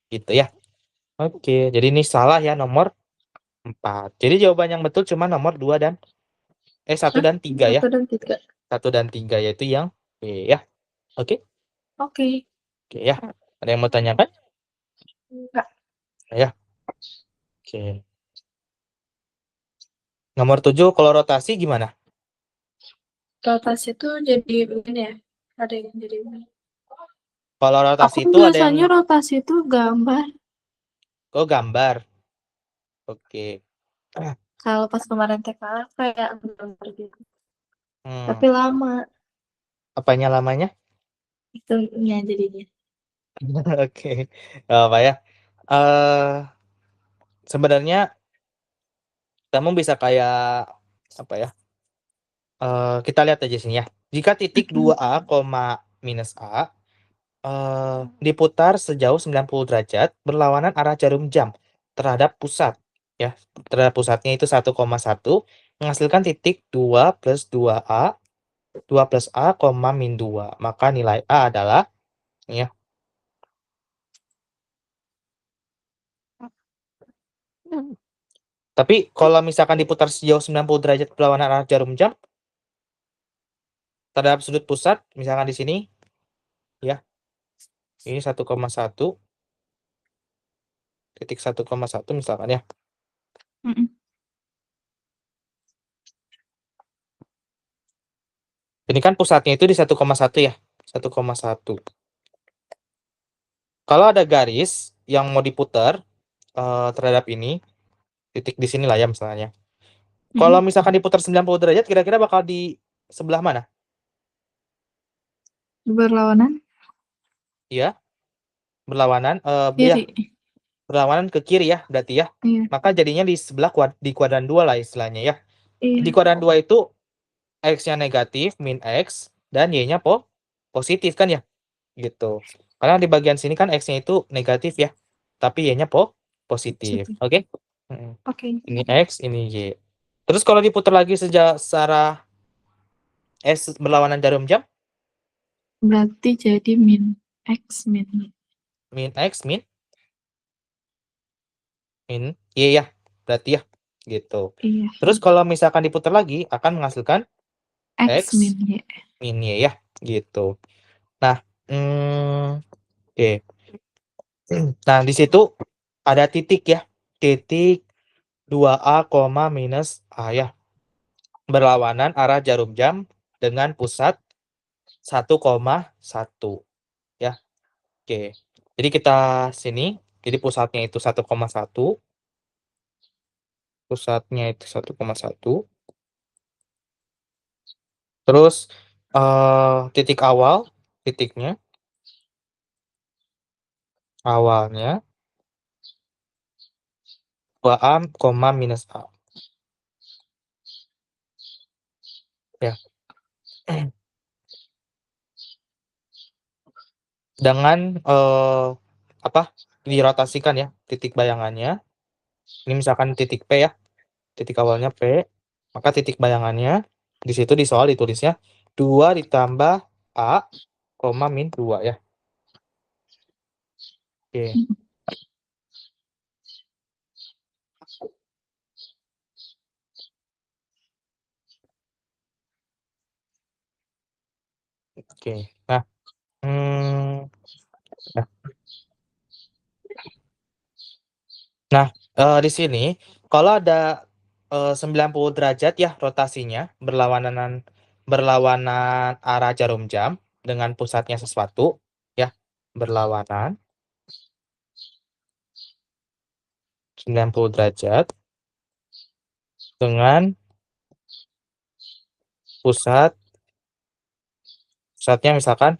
Speaker 2: Gitu ya. Oke, jadi ini salah ya nomor 4. Jadi jawaban yang betul cuma nomor 2 dan 1 dan 3 ya. 1 dan 3 yaitu yang B ya. Oke? Oke ya. Ada yang mau tanyakan?
Speaker 1: Enggak.
Speaker 2: Ya. Oke. Nomor 7 kalau rotasi gimana?
Speaker 1: Rotasi itu jadi begini ya. Ada yang jadi begini.
Speaker 2: Kalau rotasi
Speaker 1: Aku
Speaker 2: itu ada yang
Speaker 1: biasanya rotasi itu gambar.
Speaker 2: gambar. Oke.
Speaker 1: Kalau pas kemarin TKA kayak gambar gitu. Tapi lama.
Speaker 2: Apanya lamanya?
Speaker 1: Itunya jadinya.
Speaker 2: Oke. Apa ya? Sebenarnya kamu bisa kayak apa ya? Kita lihat aja sini ya. Jika titik 2A, minus A diputar sejauh 90 derajat berlawanan arah jarum jam terhadap pusat ya. Terhadap pusatnya itu 1,1 menghasilkan titik 2 plus 2A 2 plus A, min 2. Maka nilai A adalah ya Tapi kalau misalkan diputar sejauh 90 derajat berlawanan arah jarum jam terhadap sudut pusat, misalkan di sini, ya, ini 1,1, titik 1,1 misalkan ya. Ini kan pusatnya itu di 1,1 ya, 1,1. Kalau ada garis yang mau diputar terhadap ini, titik di sini lah ya misalnya. Kalau misalkan diputar 90 derajat, kira-kira bakal di sebelah mana?
Speaker 1: Berlawanan
Speaker 2: Ya, berlawanan,
Speaker 1: kiri.
Speaker 2: berlawanan ke kiri ya, berarti ya.
Speaker 1: Iya.
Speaker 2: Maka jadinya di sebelah di kuadran 2 lah istilahnya ya. Di
Speaker 1: Iya.
Speaker 2: kuadran 2 itu X-nya negatif, min X, dan Y-nya positif kan ya? Gitu. Karena di bagian sini kan X-nya itu negatif ya, tapi Y-nya positif.
Speaker 1: Positif.
Speaker 2: Oke?
Speaker 1: Oke.
Speaker 2: Ini X, ini Y. Terus kalau diputar lagi secara S berlawanan jarum jam,
Speaker 1: Berarti jadi min X min Y.
Speaker 2: min X, min Y ya, berarti ya. Gitu.
Speaker 1: Iya.
Speaker 2: Terus kalau misalkan diputar lagi, akan menghasilkan
Speaker 1: X min
Speaker 2: X,
Speaker 1: Y.
Speaker 2: min Y ya, gitu. Nah, oke. Nah, di situ ada titik ya. Titik 2A, minus A ya. Berlawanan arah jarum jam dengan pusat 1,1 ya. Oke. Jadi kita sini, jadi pusatnya itu 1,1. Pusatnya itu 1,1. Terus titik titiknya awalnya 2A, minus A. Ya. Dengan dirotasikan ya titik bayangannya. Ini misalkan titik P ya. Titik awalnya P, maka titik bayangannya di situ di soal ditulisnya 2 ditambah A, min 2 ya. Oke. Oke. Nah, di sini kalau ada 90 derajat ya rotasinya berlawanan arah jarum jam dengan pusatnya sesuatu ya, berlawanan 90 derajat dengan pusatnya misalkan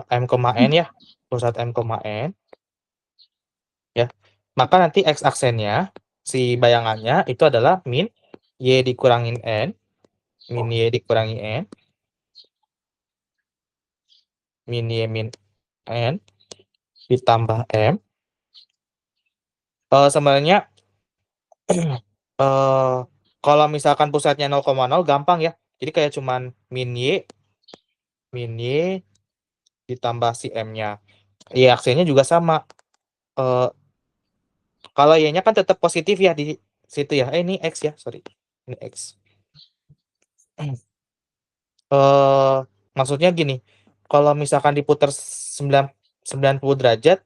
Speaker 2: M, N ya, pusat M, N ya. Maka nanti X aksennya si bayangannya itu adalah min Y dikurangin N, min Y dikurangi N, min Y min N ditambah M. Sebenarnya kalau misalkan pusatnya 0,0 gampang ya. Jadi kayak cuman min Y ditambah si M-nya. Y aksennya juga sama. Kalau Y-nya kan tetap positif ya di situ ya. Ini X ya, sorry. Ini X. Maksudnya gini, kalau misalkan diputar 90 derajat,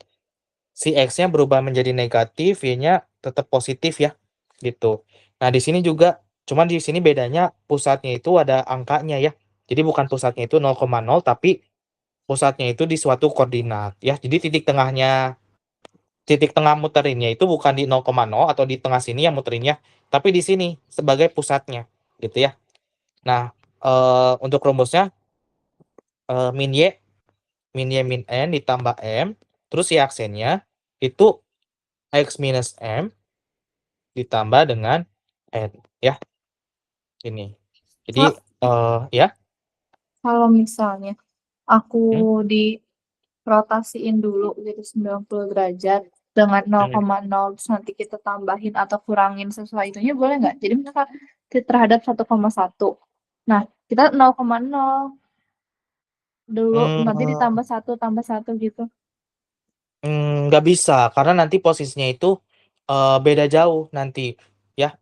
Speaker 2: si X-nya berubah menjadi negatif, Y-nya tetap positif ya, gitu. Nah, di sini juga, cuman di sini bedanya pusatnya itu ada angkanya ya. Jadi bukan pusatnya itu 0,0, tapi pusatnya itu di suatu koordinat ya. Jadi titik tengah muterinnya itu bukan di 0,0 atau di tengah sini yang muterinnya, tapi di sini sebagai pusatnya, gitu ya. Nah, untuk rumusnya min Y min N ditambah M, terus Y aksennya itu X minus M ditambah dengan N ya. Ini. Jadi ya.
Speaker 1: Kalau misalnya aku dirotasiin dulu gitu 90 derajat dengan 0,0 terus nanti kita tambahin atau kurangin sesuai itunya boleh nggak? Jadi misalkan terhadap 1,1. Nah, kita 0,0 dulu nanti ditambah 1 tambah 1 gitu.
Speaker 2: Nggak bisa karena nanti posisinya itu beda jauh nanti ya.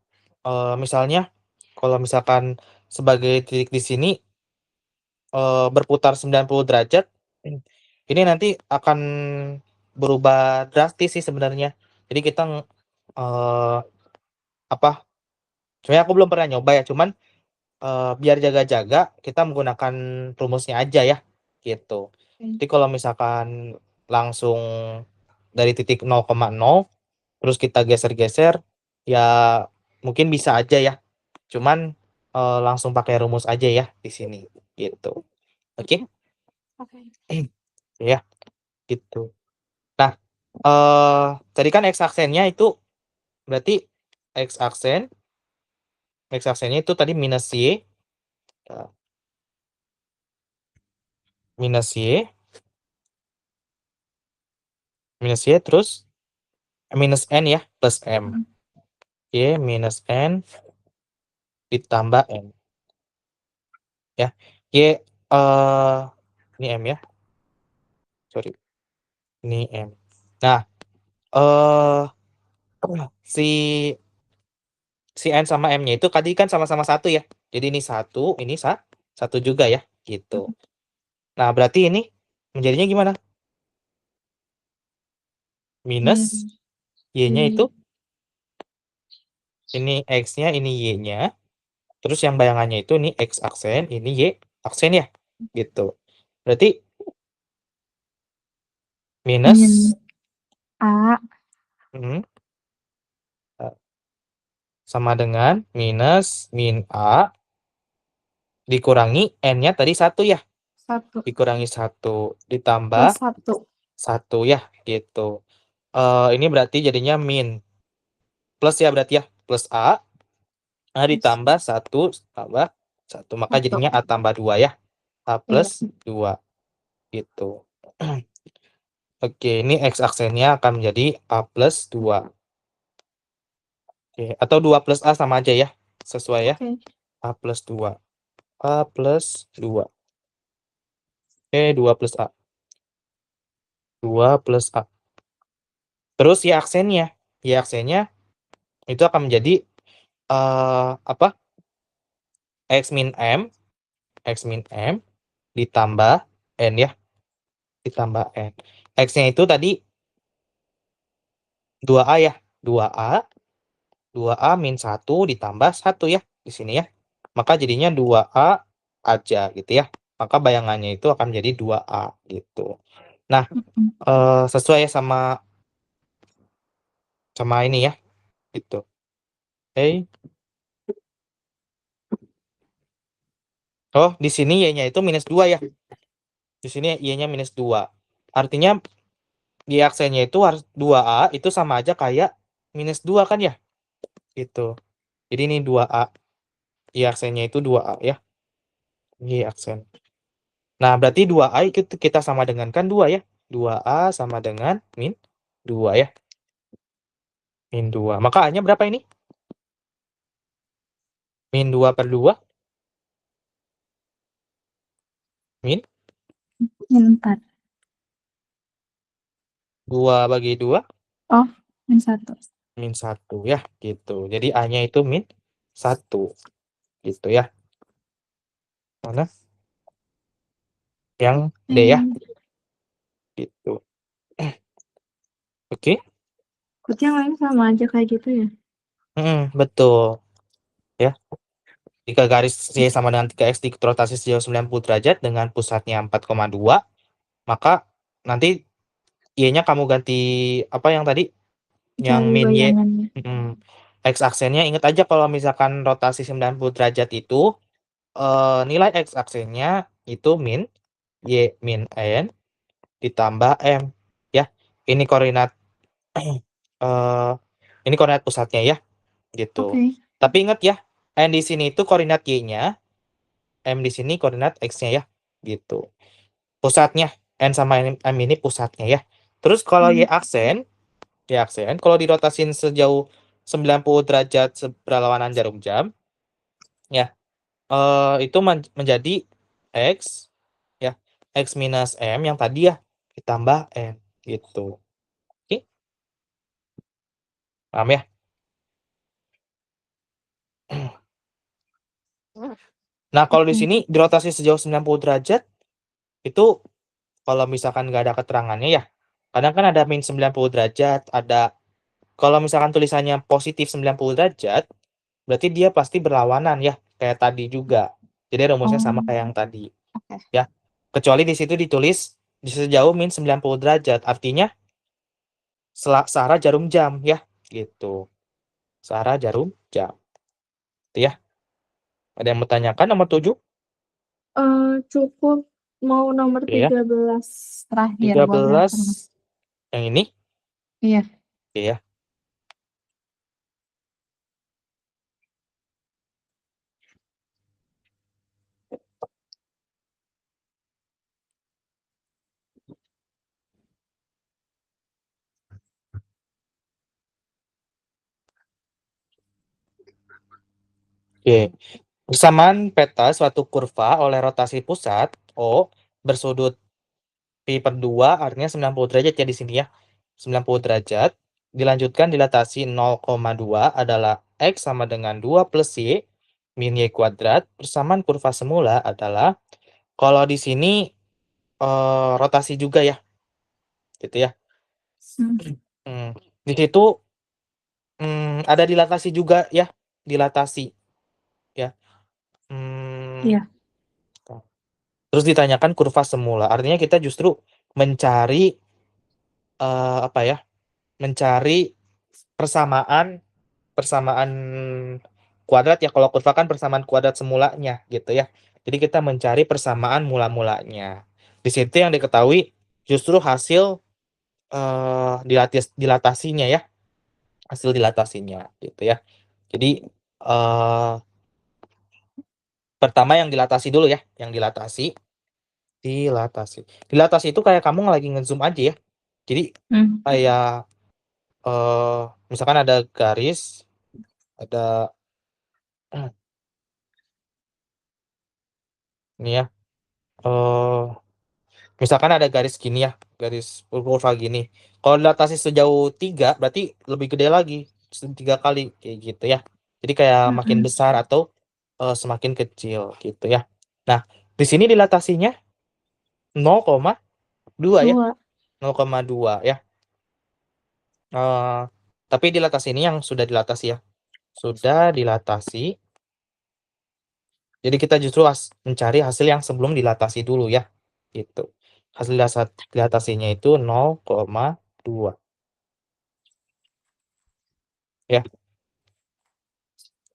Speaker 2: Misalnya kalau misalkan sebagai titik di sini berputar 90 derajat, ini nanti akan berubah drastis sih sebenarnya. Jadi kita apa? Sebenarnya aku belum pernah nyoba ya, cuman biar jaga-jaga kita menggunakan rumusnya aja ya, gitu. Jadi kalau misalkan langsung dari titik 0,0 terus kita geser-geser, ya mungkin bisa aja ya. Cuman langsung pakai rumus aja ya di sini, gitu. Oke?
Speaker 1: Oke.
Speaker 2: Ya, gitu. Nah, tadi kan x aksennya itu berarti x aksennya itu tadi minus y, ya, minus y, terus minus n ya, plus m. Y minus n ditambah n. Ya. Y ini m ya. Sorry. Ini m. Nah, si n sama m-nya itu tadi kan sama-sama 1 ya. Jadi ini 1, ini 1 juga ya, gitu. Nah, berarti ini menjadinya gimana? Minus y-nya itu ini x-nya, ini y-nya. Terus yang bayangannya itu ini x aksen, ini y aksen ya, gitu. Berarti minus
Speaker 1: Min A
Speaker 2: hmm, sama dengan minus min A dikurangi n-nya tadi 1 ya.
Speaker 1: 1
Speaker 2: Dikurangi 1 ditambah
Speaker 1: plus 1.
Speaker 2: 1 ya, gitu. Ini berarti jadinya min plus ya, berarti ya, plus A. Nah, ditambah 1 tambah 1, maka jadinya A tambah 2 ya. A
Speaker 1: Iya.
Speaker 2: plus 2, gitu. Oke, ini x aksennya akan menjadi A plus 2. Oke, atau 2 plus A sama aja ya, sesuai ya.
Speaker 1: Oke.
Speaker 2: A plus 2. A plus 2. Oke, 2 plus A. 2 plus A. Terus y aksennya. Y aksennya itu akan menjadi apa? X min M. X min M ditambah N ya. Ditambah N. X-nya itu tadi 2A ya. 2A. 2A min 1 ditambah 1 ya. Di sini ya. Maka jadinya 2A aja gitu ya. Maka bayangannya itu akan menjadi 2A gitu. Nah, sesuai ya sama ini ya. Gitu. Oke. Oh, di sini y-nya itu minus 2 ya. Di sini y-nya minus 2. Artinya y aksennya itu harus 2A itu sama aja kayak minus 2 kan ya? Gitu. Jadi ini 2A. Y aksennya itu 2A ya. Y aksen. Nah, berarti 2A itu kita sama dengan kan 2 ya. 2A sama dengan min 2 ya. Min 2. Maka A-nya berapa ini? Min 2 per 2. Min
Speaker 1: Min 4.
Speaker 2: 2 bagi 2.
Speaker 1: Oh, min 1.
Speaker 2: Min 1 ya. Gitu. Jadi A-nya itu min 1. Gitu ya. Mana? Yang D ya. Gitu. Oke.
Speaker 1: Berarti yang lain sama aja kayak gitu ya?
Speaker 2: Betul. Ya. Jika garis Y sama dengan 3X rotasi sejauh 90 derajat dengan pusatnya 4,2, maka nanti Y-nya kamu ganti apa yang tadi? Yang
Speaker 1: Cari
Speaker 2: min Y.
Speaker 1: bayangannya.
Speaker 2: X aksennya ingat aja kalau misalkan rotasi 90 derajat itu nilai X aksennya itu min Y min N ditambah M ya. Ini koordinat ini koordinat pusatnya ya, gitu.
Speaker 1: Oke.
Speaker 2: Tapi ingat ya, N di sini itu koordinat Y-nya, M di sini koordinat X-nya ya, gitu. Pusatnya N sama M ini pusatnya ya. Terus kalau Y aksen kalau dirotasin sejauh 90 derajat berlawanan jarum jam ya, itu menjadi X ya, X minus M yang tadi ya ditambah N gitu. Oke. Paham ya? Nah, kalau di
Speaker 1: Oke.
Speaker 2: sini dirotasi sejauh 90 derajat, itu kalau misalkan nggak ada keterangannya ya, kadang kan ada min 90 derajat, ada kalau misalkan tulisannya positif 90 derajat, berarti dia pasti berlawanan ya, kayak tadi juga. Jadi rumusnya sama
Speaker 1: Oh,
Speaker 2: kayak yang tadi,
Speaker 1: oke.
Speaker 2: ya. Kecuali di situ ditulis di sejauh min 90 derajat, artinya searah jarum jam ya, gitu. Searah jarum jam. Itu ya. Ada yang mau tanyakan nomor 7?
Speaker 1: Cukup mau nomor
Speaker 2: Oke ya.
Speaker 1: 13 terakhir, boleh
Speaker 2: 13
Speaker 1: informasi.
Speaker 2: yang ini.
Speaker 1: Iya.
Speaker 2: Oke ya. Oke. Persamaan peta suatu kurva oleh rotasi pusat O bersudut pi per 2 artinya 90 derajat ya di sini ya. 90 derajat. Dilanjutkan dilatasi 0,2 adalah X sama dengan 2 plus Y min Y kuadrat. Persamaan kurva semula adalah, kalau di sini rotasi juga ya. Gitu ya. Di situ ada dilatasi juga ya. Dilatasi. Ya.
Speaker 1: Iya.
Speaker 2: Terus ditanyakan kurva semula. Artinya kita justru mencari apa ya? Mencari persamaan kuadrat ya. Kalau kurva kan persamaan kuadrat semulanya gitu ya. Jadi kita mencari persamaan mula-mulanya. Di situ yang diketahui justru hasil dilatasinya ya. Hasil dilatasinya gitu ya. Jadi pertama yang dilatasi dulu ya, yang dilatasi. Dilatasi itu kayak kamu lagi ngezoom aja ya. Jadi kayak misalkan ada garis, ada ini ya. Misalkan ada garis gini ya, garis kurva gini. Kalau dilatasi sejauh 3 berarti lebih gede lagi, 3 kali kayak gitu ya. Jadi kayak makin besar atau semakin kecil gitu ya. Nah, di sini dilatasinya 0,2 ya.
Speaker 1: 2.
Speaker 2: 0,2 ya. Tapi dilatasi ini yang sudah dilatasi ya. Sudah dilatasi. Jadi kita justru mencari hasil yang sebelum dilatasi dulu ya. Gitu. Hasil dilatasinya itu 0,2. Ya.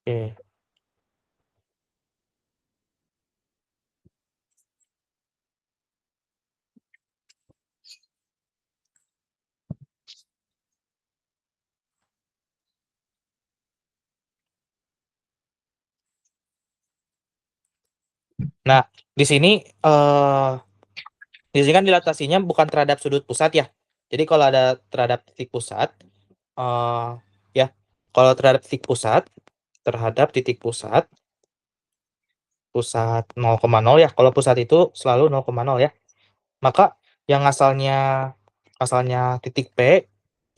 Speaker 2: Oke. Nah, di sini kan dilatasinya bukan terhadap sudut pusat ya. Jadi kalau ada terhadap titik pusat, ya, kalau terhadap titik pusat, pusat 0,0 ya. Kalau pusat itu selalu 0,0 ya. Maka yang asalnya titik P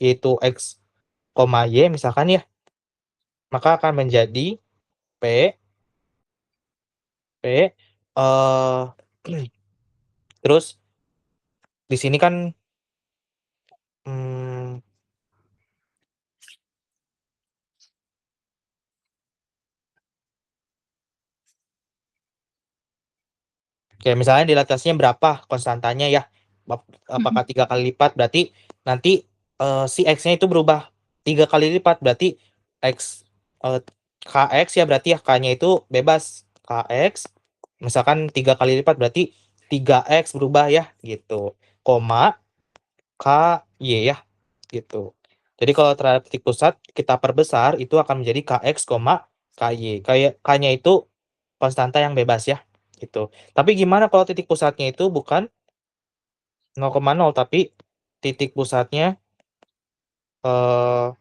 Speaker 2: yaitu X, Y misalkan ya, maka akan menjadi P eh terus di sini kan kayak misalnya dilatasinya berapa konstantanya ya, apakah 3 kali lipat, berarti nanti si X-nya itu berubah 3 kali lipat, berarti X KX ya, berarti ya K-nya itu bebas KX, misalkan 3 kali lipat berarti 3X berubah ya gitu, koma KY ya gitu. Jadi kalau terhadap titik pusat kita perbesar itu akan menjadi KX, KY. Kayak K-nya itu konstanta yang bebas ya gitu. Tapi gimana kalau titik pusatnya itu bukan 0,0 tapi titik pusatnya 0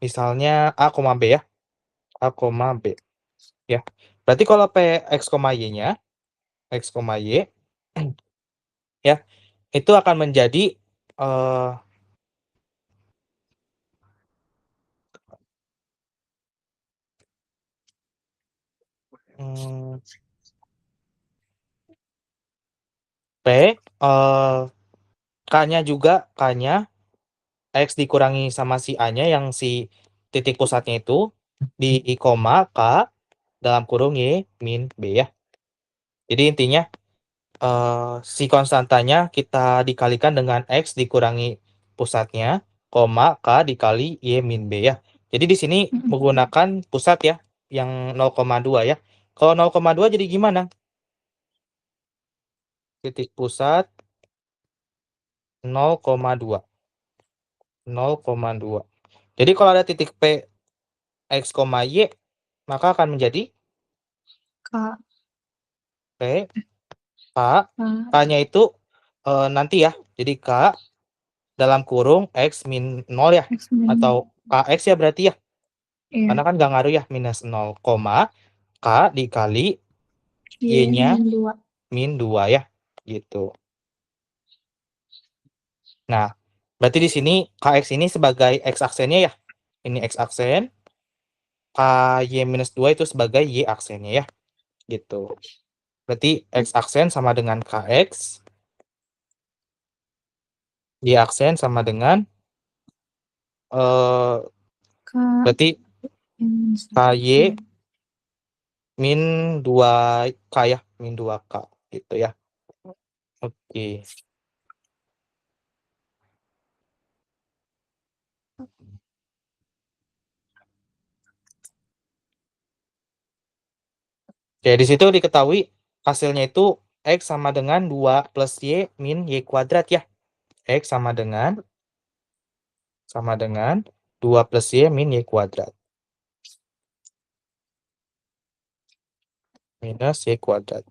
Speaker 2: misalnya A, B ya. A, B ya. Berarti kalau P X, Y-nya X, Y ya, itu akan menjadi P, K-nya juga, K-nya X dikurangi sama si A-nya yang si titik pusatnya itu di koma K dalam kurung Y min B ya. Jadi intinya si konstantanya kita dikalikan dengan X dikurangi pusatnya, koma K dikali Y min B ya. Jadi di sini menggunakan pusat ya, yang 0,2 ya. Kalau 0,2 jadi gimana? Titik pusat 0,2. 0,2. Jadi kalau ada titik P X, Y, maka akan menjadi
Speaker 1: K.
Speaker 2: P, K, K-nya itu nanti ya. Jadi K dalam kurung X min 0 ya.
Speaker 1: X min.
Speaker 2: Atau KX ya berarti ya.
Speaker 1: Iya.
Speaker 2: Karena kan nggak ngaruh ya, minus 0, K dikali Y-nya min 2 ya. Gitu. Nah, berarti di sini KX ini sebagai X aksennya ya. Ini X aksen. KY minus 2 itu sebagai Y aksennya ya. Gitu. Berarti X aksen sama dengan KX. Y aksen sama dengan berarti KY min 2K ya. Min 2K gitu ya. Oke. Oke, di situ diketahui hasilnya itu X sama dengan 2 plus Y min Y kuadrat ya. X sama dengan 2 plus Y min Y kuadrat. Minus Y kuadrat.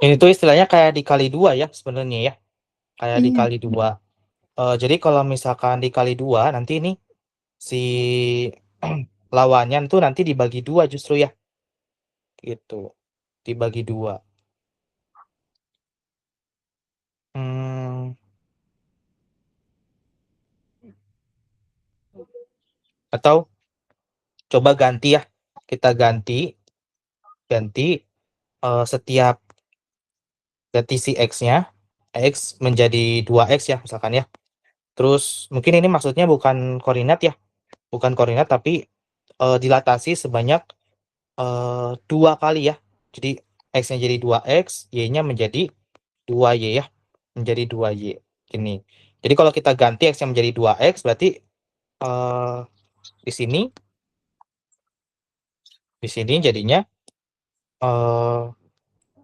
Speaker 2: Ini tuh istilahnya kayak dikali 2 ya sebenarnya ya. Kayak dikali 2. Jadi kalau misalkan dikali 2 nanti ini si lawannya tuh nanti dibagi 2 justru ya. Gitu. Dibagi 2. Atau coba ganti ya. Kita ganti setiap ganti si X-nya. X menjadi 2X ya misalkan ya. Terus mungkin ini maksudnya bukan koordinat ya. Bukan koordinat tapi dilatasi sebanyak 2 kali ya. Jadi X-nya jadi 2X, Y-nya menjadi 2Y ya. Menjadi 2Y. Ini. Jadi kalau kita ganti X-nya menjadi 2X berarti di sini jadinya oh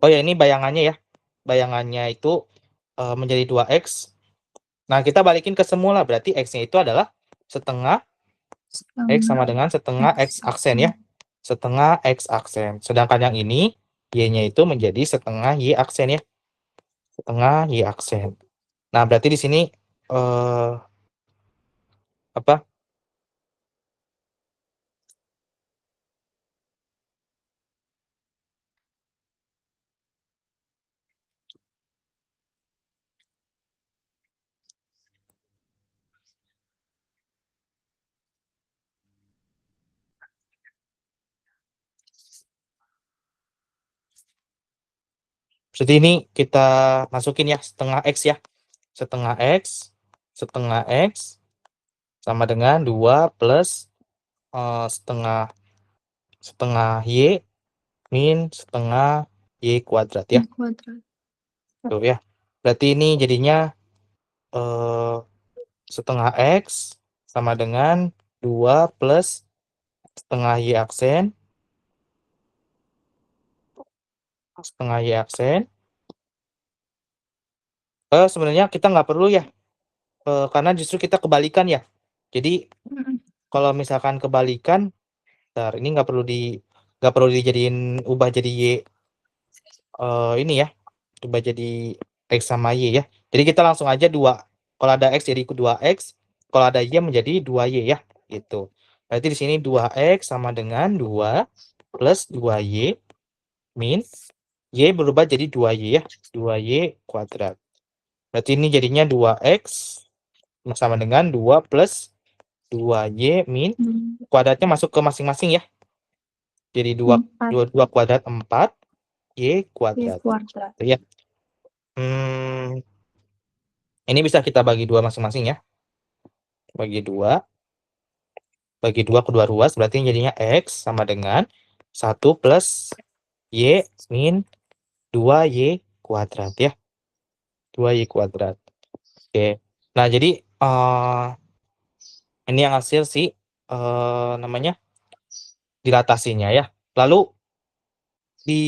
Speaker 2: ya ini bayangannya ya. Bayangannya itu menjadi 2X. Nah, kita balikin ke semula berarti X-nya itu adalah setengah X sama dengan setengah X aksen ya. Setengah X aksen. Sedangkan yang ini Y-nya itu menjadi setengah Y aksen ya. Setengah Y aksen. Nah, berarti di sini apa? Jadi ini kita masukin ya setengah X ya. setengah X sama dengan 2 plus setengah Y min setengah Y kuadrat ya.
Speaker 1: Kuadrat.
Speaker 2: Tuh ya. Berarti ini jadinya setengah X sama dengan 2 plus setengah Y aksen sebenarnya kita nggak perlu ya, karena justru kita kebalikan ya. Jadi kalau misalkan kebalikan, ini nggak perlu dijadiin ubah jadi Y, ini ya, ubah jadi X sama Y ya. Jadi kita langsung aja 2. Kalau ada X jadi 2X, kalau ada Y menjadi 2Y ya, gitu. Berarti di sini 2X sama dengan 2 plus 2Y min Y berubah jadi 2Y ya, 2Y kuadrat. Berarti ini jadinya 2X sama dengan 2 plus 2Y min kuadratnya masuk ke masing-masing ya. Jadi 2 kuadrat 4 Y kuadrat. Ya. Ini bisa kita bagi 2 masing-masing ya. Bagi 2 kedua ruas berarti jadinya X sama dengan 1 plus Y min 2Y kuadrat ya. 2Y kuadrat. Oke. Nah, jadi ini yang hasil si namanya dilatasinya ya. Lalu di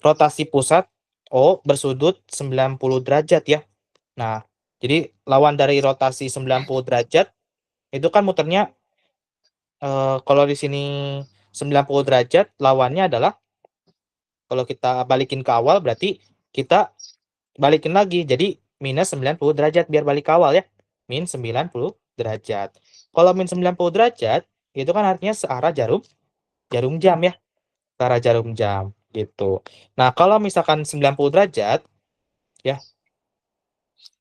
Speaker 2: rotasi pusat O bersudut 90 derajat ya. Nah, jadi lawan dari rotasi 90 derajat itu kan muternya kalau di sini 90 derajat lawannya adalah kalau kita balikin ke awal berarti kita balikin lagi jadi minus 90 derajat biar balik ke awal ya. Min 90 derajat. Kalau min 90 derajat itu kan artinya searah jarum jam ya. Searah jarum jam gitu. Nah, kalau misalkan 90 derajat ya.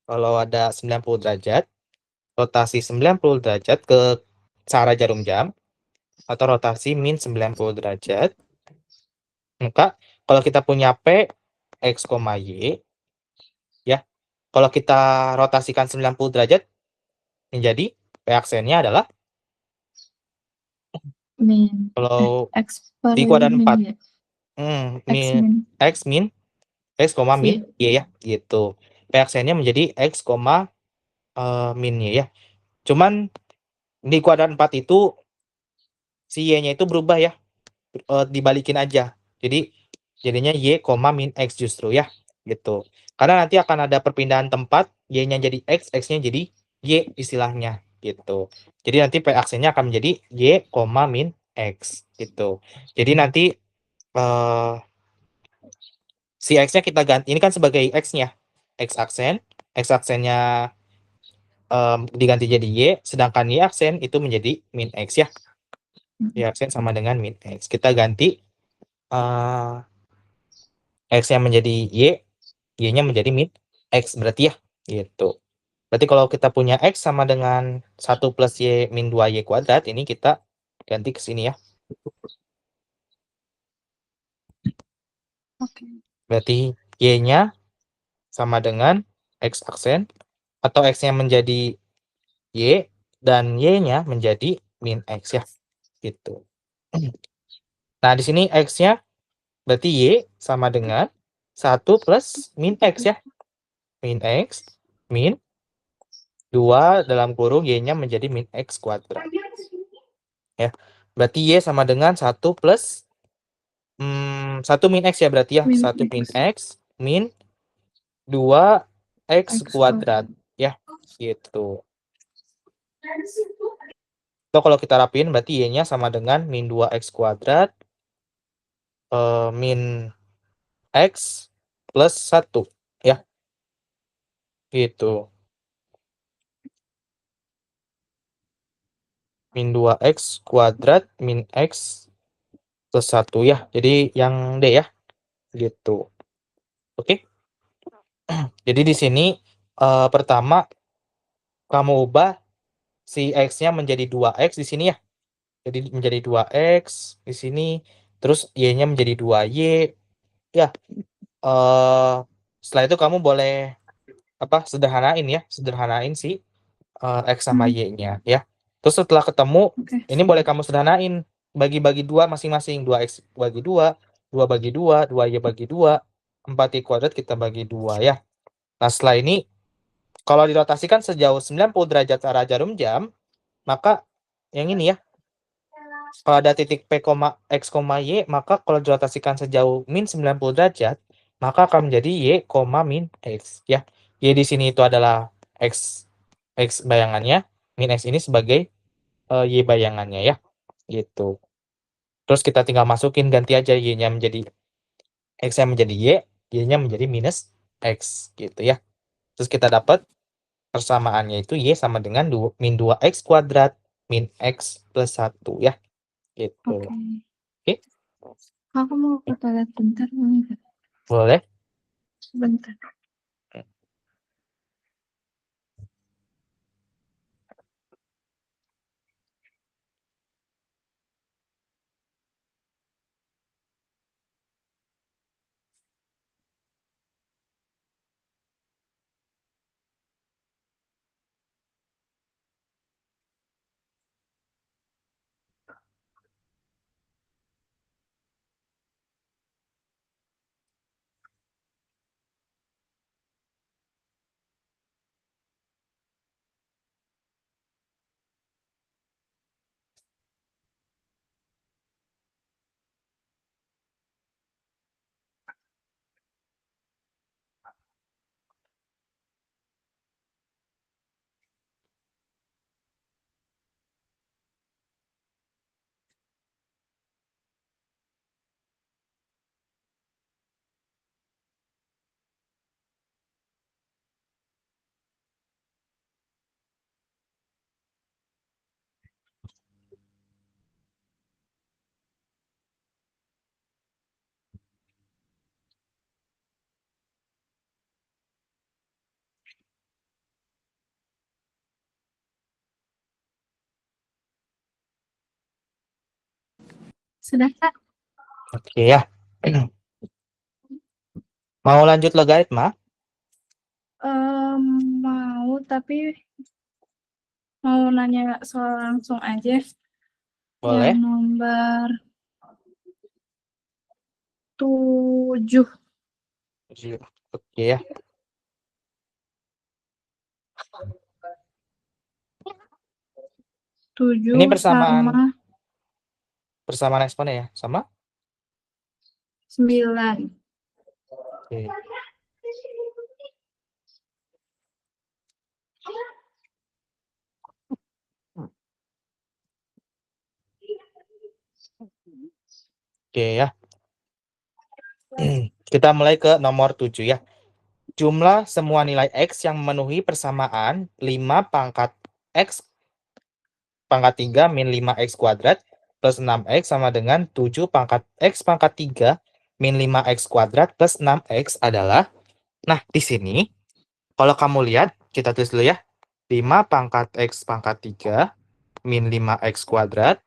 Speaker 2: Kalau ada 90 derajat, rotasi 90 derajat ke searah jarum jam atau rotasi min 90 derajat, maka kalau kita punya P X, Y ya, kalau kita rotasikan 90 derajat menjadi P aksennya adalah
Speaker 1: min
Speaker 2: kalau
Speaker 1: X
Speaker 2: di
Speaker 1: per
Speaker 2: kuadrat 4
Speaker 1: min
Speaker 2: X min
Speaker 1: Y.
Speaker 2: Y ya gitu. P aksennya menjadi X, min Y ya. Cuman di kuadrat 4 itu si Y-nya itu berubah ya. Dibalikin aja. Jadi jadinya Y, min X justru ya. Gitu. Karena nanti akan ada perpindahan tempat, Y-nya jadi X, X-nya jadi Y istilahnya gitu. Jadi nanti P aksennya akan menjadi Y, min X gitu. Jadi nanti si X-nya kita ganti. Ini kan sebagai X-nya. X aksennya diganti jadi Y, sedangkan Y aksen itu menjadi min X ya. Y aksen sama dengan min X. Kita ganti X-nya menjadi Y, Y-nya menjadi min X berarti ya. Gitu. Berarti kalau kita punya X sama dengan 1 plus Y min 2Y kuadrat, ini kita ganti ke sini ya. Berarti Y-nya sama dengan X aksen, atau X-nya menjadi Y, dan Y-nya menjadi min X ya. Gitu. Nah, di sini X-nya berarti Y sama dengan 1 plus min X ya. Min X, min 2 dalam kurung Y-nya menjadi min X kuadrat. Ya. Berarti Y sama dengan 1 plus 1 min X ya berarti ya. 1 min X min 2 X kuadrat. Ya, gitu. So, kalau kita rapiin berarti Y-nya sama dengan min 2X kuadrat min X plus 1. Ya, gitu. Min 2X kuadrat min X plus 1 ya. Jadi yang D ya. Gitu. Oke. Jadi di sini pertama kamu ubah si X-nya menjadi 2X di sini ya. Jadi menjadi 2X di sini. Terus Y-nya menjadi 2Y. Ya. Setelah itu kamu boleh sederhanain si X sama Y-nya ya. Terus setelah ketemu, ini boleh kamu sederhanain, bagi-bagi 2 masing-masing, 2X bagi 2, 2 bagi 2, 2Y bagi 2, 4Y kuadrat kita bagi 2 ya. Nah, setelah ini kalau dirotasikan sejauh 90 derajat arah jarum jam, maka yang ini ya, kalau ada titik P, X, Y, maka kalau dirotasikan sejauh min 90 derajat, maka akan menjadi Y, min X ya. Y di sini itu adalah X bayangannya, min X ini sebagai Y bayangannya ya. Gitu. Terus kita tinggal masukin, ganti aja Y-nya menjadi X-nya menjadi Y, Y-nya menjadi minus X gitu ya. Terus kita dapat persamaannya itu Y sama dengan min 2X kuadrat min X plus 1 ya. Gitu. Oke.
Speaker 1: Aku mau ke toilet bentar, boleh nggak?
Speaker 2: Boleh.
Speaker 1: Sebentar. Sudah, Kak?
Speaker 2: Oke ya. Mau lanjut logaritma?
Speaker 1: Mau, tapi mau nanya soal langsung aja.
Speaker 2: Boleh.
Speaker 1: Yang nomor 7.
Speaker 2: Oke ya. Ini persamaan eksponen ya, sama?
Speaker 1: 9.
Speaker 2: Oke. Oke ya. Kita mulai ke nomor 7 ya. Jumlah semua nilai X yang memenuhi persamaan 5 pangkat X pangkat 3 min 5X kuadrat plus 6X sama dengan 7 pangkat X pangkat 3 min 5X kuadrat plus 6X adalah, nah di sini kalau kamu lihat, kita tulis dulu ya, 5 pangkat X pangkat 3 min 5X kuadrat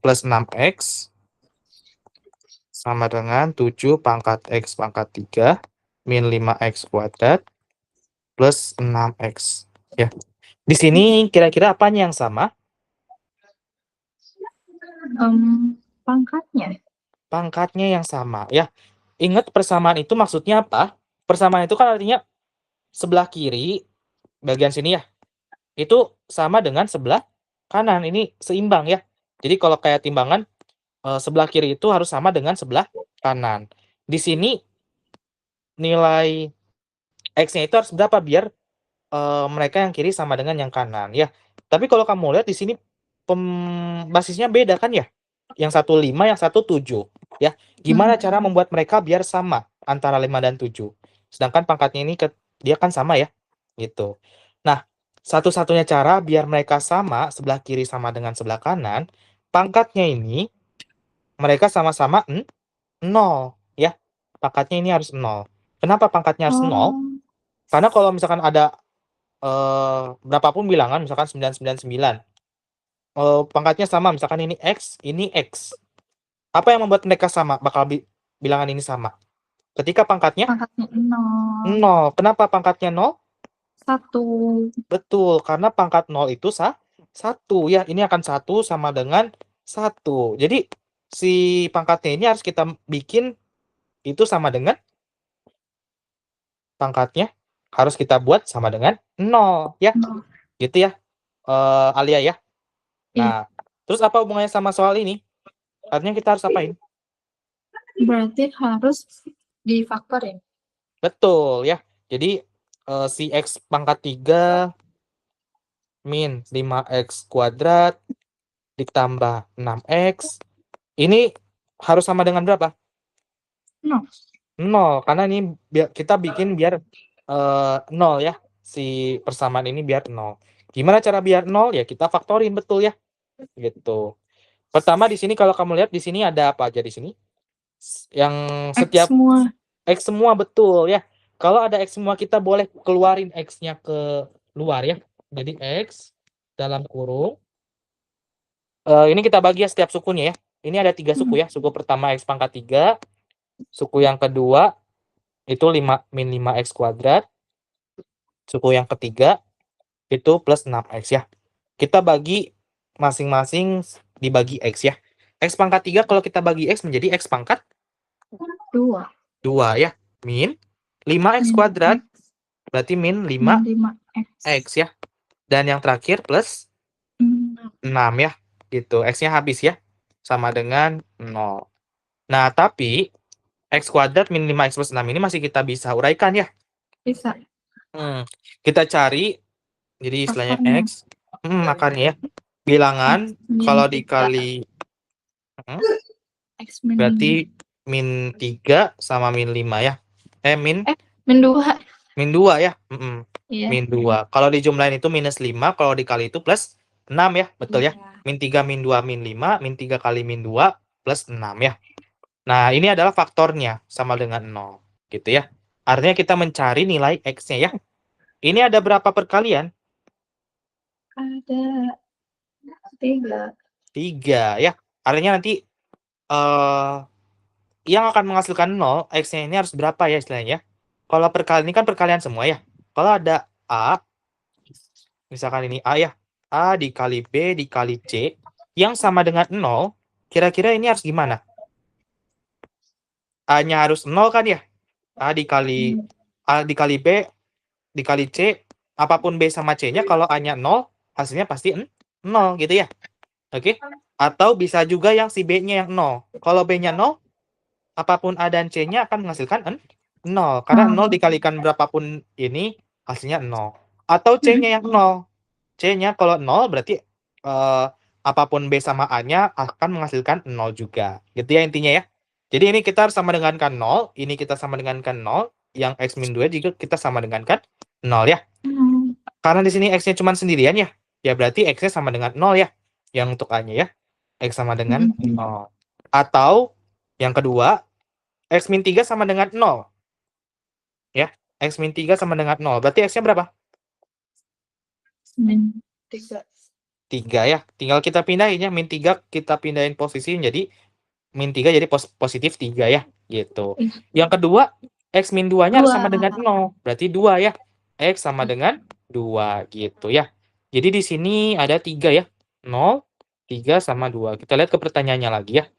Speaker 2: plus 6X sama dengan 7 pangkat X pangkat 3 min 5X kuadrat plus 6X. Ya. Di sini kira-kira apanya yang sama?
Speaker 1: Pangkatnya.
Speaker 2: Pangkatnya yang sama. Ya. Ingat persamaan itu maksudnya apa? Persamaan itu kan artinya sebelah kiri, bagian sini ya, itu sama dengan sebelah kanan. Ini seimbang ya. Jadi kalau kayak timbangan, sebelah kiri itu harus sama dengan sebelah kanan. Di sini nilai X-nya itu harus berapa biar mereka yang kiri sama dengan yang kanan ya. Tapi kalau kamu lihat di sini basisnya beda kan ya. Yang satu 5, yang satu 7 ya. Gimana cara membuat mereka biar sama antara 5 dan 7? Sedangkan pangkatnya ini dia kan sama ya. Gitu. Nah, satu-satunya cara biar mereka sama, sebelah kiri sama dengan sebelah kanan, pangkatnya ini mereka sama-sama 0 ya. Pangkatnya ini harus 0. Kenapa pangkatnya harus 0? Karena kalau misalkan ada berapapun bilangan, misalkan 999, pangkatnya sama, misalkan ini X. Apa yang membuat mereka sama, bakal bilangan ini sama? Ketika pangkatnya
Speaker 1: Pangkatnya 0.
Speaker 2: 0. Kenapa pangkatnya 0?
Speaker 1: 1.
Speaker 2: Betul, karena pangkat 0 itu 1 ya. Ini akan 1 sama dengan 1. Jadi si pangkatnya ini harus kita bikin itu sama dengan pangkatnya harus kita buat sama dengan 0 ya.
Speaker 1: 0.
Speaker 2: Gitu ya. Alia ya.
Speaker 1: Iya.
Speaker 2: Nah, terus apa hubungannya sama soal ini? Artinya kita harus apain?
Speaker 1: Berarti harus difaktorin.
Speaker 2: Betul ya. Jadi si X pangkat 3 min 5X kuadrat ditambah 6X. Ini harus sama dengan berapa?
Speaker 1: 0.
Speaker 2: 0. Karena ini kita bikin biar 0 ya. Si persamaan ini biar 0. Gimana cara biar 0? Ya kita faktorin, betul ya. Gitu. Pertama di sini kalau kamu lihat di sini ada apa aja di sini? Yang setiap
Speaker 1: X semua.
Speaker 2: X semua, betul ya. Kalau ada X semua kita boleh keluarin X-nya ke luar ya. Jadi X dalam kurung. Ini kita bagi ya setiap sukunya ya. Ini ada 3 suku ya. Suku pertama X pangkat 3. Suku yang kedua itu 5 min 5X kuadrat. Suku yang ketiga itu plus 6X ya. Kita bagi masing-masing dibagi X ya. X pangkat 3 kalau kita bagi X menjadi X pangkat
Speaker 1: 2.
Speaker 2: 2 ya. Min 5X kuadrat berarti min 5X ya. Dan yang terakhir plus 6 ya. Gitu. X-nya habis ya. Sama dengan 0. Nah, tapi X kuadrat min 5X plus 6 ini masih kita bisa uraikan ya.
Speaker 1: Bisa.
Speaker 2: Kita cari. Jadi istilahnya
Speaker 1: Akarnya.
Speaker 2: X. Akarnya ya. Bilangan kalau dikali
Speaker 1: X min
Speaker 2: berarti min 3 sama min 5 ya. Min
Speaker 1: 2.
Speaker 2: Min 2 ya.
Speaker 1: Iya.
Speaker 2: Min 2. Kalau dijumlahin itu minus 5, kalau dikali itu plus 6 ya. Betul ya. Min 3, min 2, min 5, min 3 kali min 2 plus 6 ya. Nah, ini adalah faktornya sama dengan 0. Gitu ya. Artinya kita mencari nilai X-nya ya. Ini ada berapa perkalian?
Speaker 1: Ada 3.
Speaker 2: 3 ya. Artinya nanti yang akan menghasilkan 0, X-nya ini harus berapa ya istilahnya? Kalau perkalian ini kan perkalian semua ya. Kalau ada A, misalkan ini A ya. A dikali B dikali C yang sama dengan 0, kira-kira ini harus gimana? A-nya harus 0 kan ya? A dikali B dikali C, apapun B sama C-nya kalau A-nya 0, hasilnya pasti 0 gitu ya. Oke? Atau bisa juga yang si B-nya yang 0. Kalau B-nya 0, apapun A dan C-nya akan menghasilkan 0. Karena 0 dikalikan berapapun ini, hasilnya 0. Atau C-nya yang 0. C-nya kalau 0 berarti apapun B sama A-nya akan menghasilkan 0 juga. Gitu ya intinya ya. Jadi ini kita harus sama dengankan 0. Ini kita sama dengankan 0. Yang X min 2 juga kita sama dengankan 0 ya. Karena di sini X-nya cuma sendirian ya. Ya berarti X-nya sama dengan 0 ya. Yang untuk A-nya ya. X sama dengan 0. Atau yang kedua, X min 3 sama dengan 0. Ya. X min 3 sama dengan 0. Berarti X-nya berapa?
Speaker 1: Min 3.
Speaker 2: 3 ya. Tinggal kita pindahin ya. Min 3 kita pindahin posisi jadi min 3 jadi positif 3 ya. Gitu. Yang kedua, X min 2-nya harus sama dengan 0. Berarti 2 ya. X sama dengan 2 gitu ya. Jadi di sini ada 3 ya. 0, 3 sama 2. Kita lihat ke pertanyaannya lagi ya.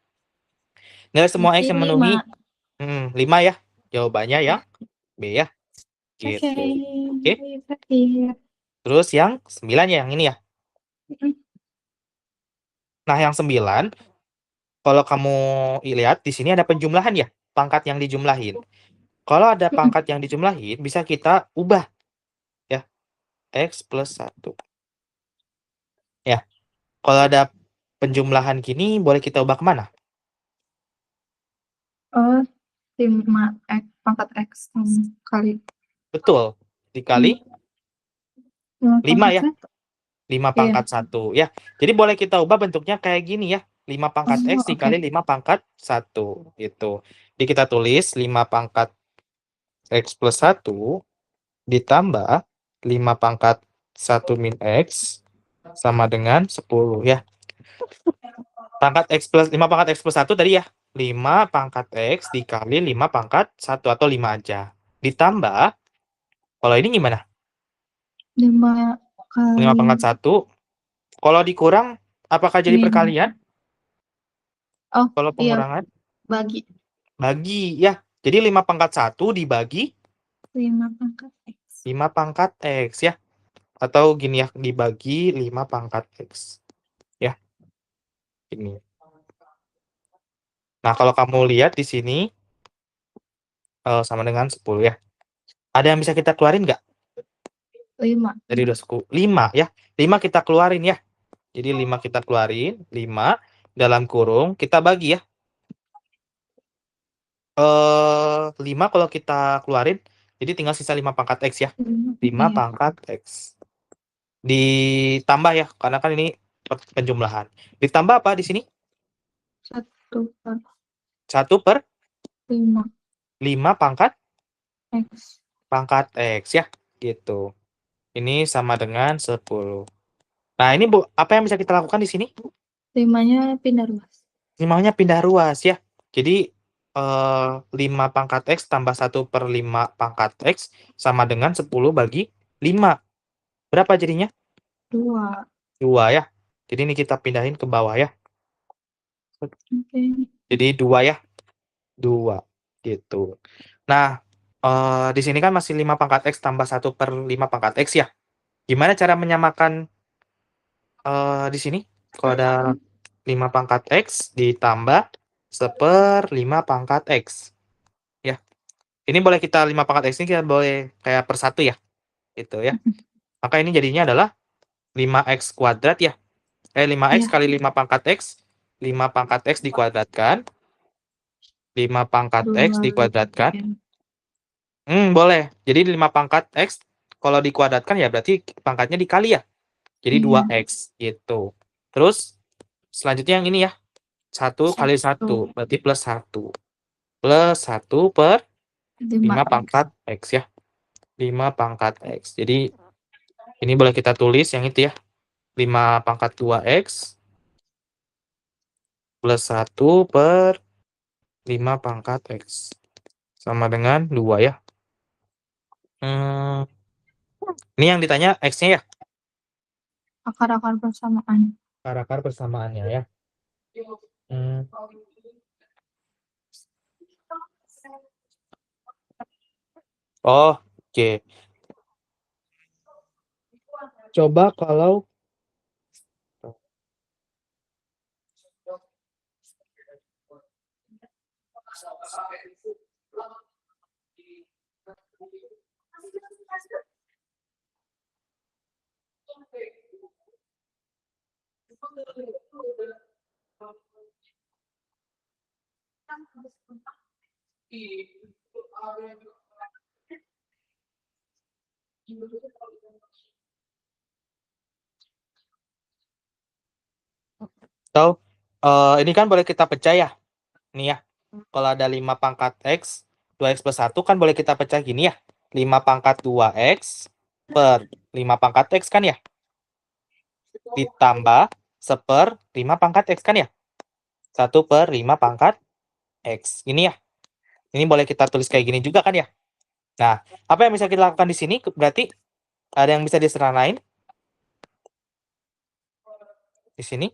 Speaker 2: Nilai semua X yang memenuhi 5 ya. Jawabannya ya B ya. Gitu. Oke. Terus yang 9 ya, yang ini ya. Nah, yang 9, kalau kamu lihat di sini ada penjumlahan ya, pangkat yang dijumlahin. Kalau ada pangkat yang dijumlahin, bisa kita ubah ya. X plus 1. Ya. Kalau ada penjumlahan gini, boleh kita ubah kemana?
Speaker 1: Oh, 5X pangkat X kali.
Speaker 2: Betul. Dikali 5 ya. 5 pangkat 1 ya. Jadi boleh kita ubah bentuknya kayak gini ya. 5 pangkat X dikali 5 pangkat 1 gitu. Jadi kita tulis 5 pangkat X plus 1 ditambah 5 pangkat 1 min X sama dengan 10 ya. 5 pangkat X plus 1 tadi ya. 5 pangkat X dikali 5 pangkat 1 atau 5 aja. Ditambah, kalau ini gimana?
Speaker 1: 5
Speaker 2: 5
Speaker 1: kali
Speaker 2: pangkat 1. Kalau dikurang, apakah jadi
Speaker 1: min.
Speaker 2: perkalian?
Speaker 1: Oh,
Speaker 2: Kalau
Speaker 1: iya,
Speaker 2: pengurangan,
Speaker 1: bagi
Speaker 2: bagi ya. Jadi 5 pangkat 1 dibagi
Speaker 1: 5 pangkat X.
Speaker 2: 5 pangkat X ya. Atau gini ya, dibagi 5 pangkat X. Ya, ini. Nah, kalau kamu lihat di sini, sama dengan 10 ya. Ada yang bisa kita keluarin nggak?
Speaker 1: 5.
Speaker 2: Jadi udah 5 ya. 5 kita keluarin ya. Jadi 5 kita keluarin. 5 dalam kurung kita bagi ya. 5 kalau kita keluarin, jadi tinggal sisa 5 pangkat X ya. 5
Speaker 1: Iya,
Speaker 2: pangkat X. Ditambah ya, karena kan ini penjumlahan. Ditambah apa di sini? 1 per
Speaker 1: 1/5
Speaker 2: 5 pangkat
Speaker 1: X.
Speaker 2: X ya. Gitu. Ini sama dengan 10. Nah, ini Bu, apa yang bisa kita lakukan di sini?
Speaker 1: 5-nya pindah ruas.
Speaker 2: 5-nya pindah ruas ya. Jadi 5 pangkat X tambah 1 per 5 pangkat X sama dengan 10 bagi 5. Berapa jadinya?
Speaker 1: 2.
Speaker 2: 2 ya. Jadi ini kita pindahin ke bawah ya.
Speaker 1: Oke.
Speaker 2: Jadi 2 ya. 2 gitu. Nah, di sini kan masih 5 pangkat X tambah 1 per 5 pangkat X ya. Gimana cara menyamakan di sini? Kalau ada 5 pangkat X ditambah 1/5 pangkat X. Ya. Ini boleh kita 5 pangkat X ini kita boleh kayak per 1 ya. Gitu ya. Maka ini jadinya adalah 5X kuadrat ya. 5X
Speaker 1: Ya,
Speaker 2: kali 5 pangkat X. 5 pangkat X dikuadratkan. 5 pangkat X
Speaker 1: 2
Speaker 2: dikuadratkan.
Speaker 1: ya.
Speaker 2: Boleh. Jadi 5 pangkat X kalau dikuadratkan ya berarti pangkatnya dikali ya. Jadi
Speaker 1: Iya.
Speaker 2: 2X gitu. Terus selanjutnya yang ini ya. 1 kali 1 berarti plus 1. Plus 1 per 5
Speaker 1: 5
Speaker 2: pangkat X ya. 5 pangkat X. Jadi ini boleh kita tulis yang itu ya. 5 pangkat 2X plus 1 per 5 pangkat X. Sama dengan 2 ya. Ini yang ditanya X-nya ya.
Speaker 1: akar-akar persamaan.
Speaker 2: Akar persamaannya ya. Oh, oke. Coba kalau atau ini kan boleh kita pecah ya. Nih ya. Kalau ada 5 pangkat X, 2X plus 1 kan boleh kita pecah gini ya. 5 pangkat 2X per 5 pangkat X kan ya. Ditambah 1/5 pangkat X kan ya. 1/5 pangkat X. Ini ya. Ini boleh kita tulis kayak gini juga kan ya. Nah, apa yang bisa kita lakukan di sini? Berarti ada yang bisa disederhanain di sini.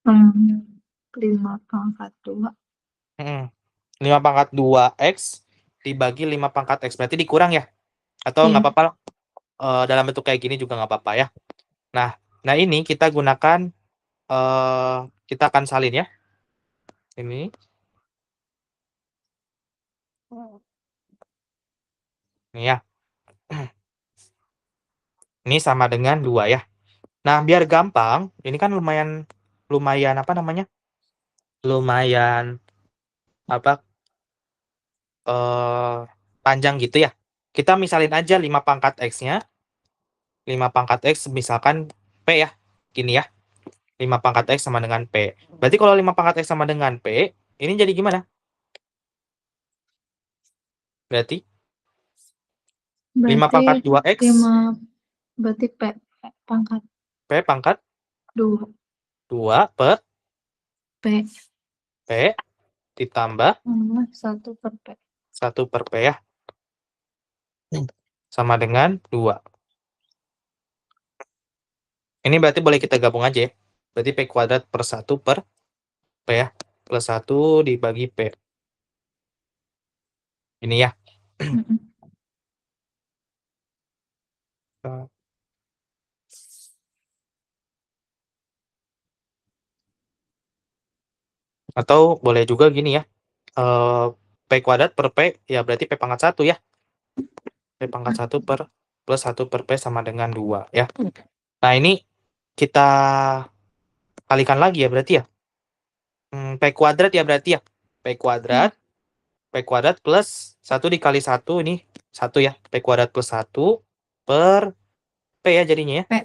Speaker 1: 5 pangkat 2.
Speaker 2: 5 pangkat 2X dibagi 5 pangkat X. Berarti dikurang ya? Atau nggak
Speaker 1: Iya.
Speaker 2: apa-apa dalam bentuk kayak gini juga nggak apa-apa ya. Nah ini kita gunakan, kita akan salin ya. Ini. Ini ya. Ini sama dengan 2 ya. Nah, biar gampang, ini kan lumayan apa namanya? Lumayan apa panjang gitu ya. Kita misalin aja 5 pangkat X-nya. 5 pangkat X misalkan P ya. Gini ya. 5 pangkat X sama dengan P. Berarti kalau 5 pangkat X sama dengan P, ini jadi gimana? Berarti 5 pangkat 2X,
Speaker 1: 5 berarti P pangkat
Speaker 2: P pangkat
Speaker 1: 2
Speaker 2: 2 per
Speaker 1: P
Speaker 2: P ditambah
Speaker 1: Tambah 1 per P.
Speaker 2: 1 per P ya. Sama dengan 2. Ini berarti boleh kita gabung aja ya. Berarti P kuadrat per 1 per P ya. Plus 1 dibagi P. Ini ya. Atau boleh juga gini ya. P kuadrat per P ya berarti P pangkat 1 ya. P pangkat 1 per plus 1 per P sama dengan 2 ya. Nah ini kita kalikan lagi ya berarti ya. P kuadrat ya berarti ya. P kuadrat plus 1 dikali 1 ini 1 ya. P kuadrat plus 1 per P ya jadinya ya.
Speaker 1: P.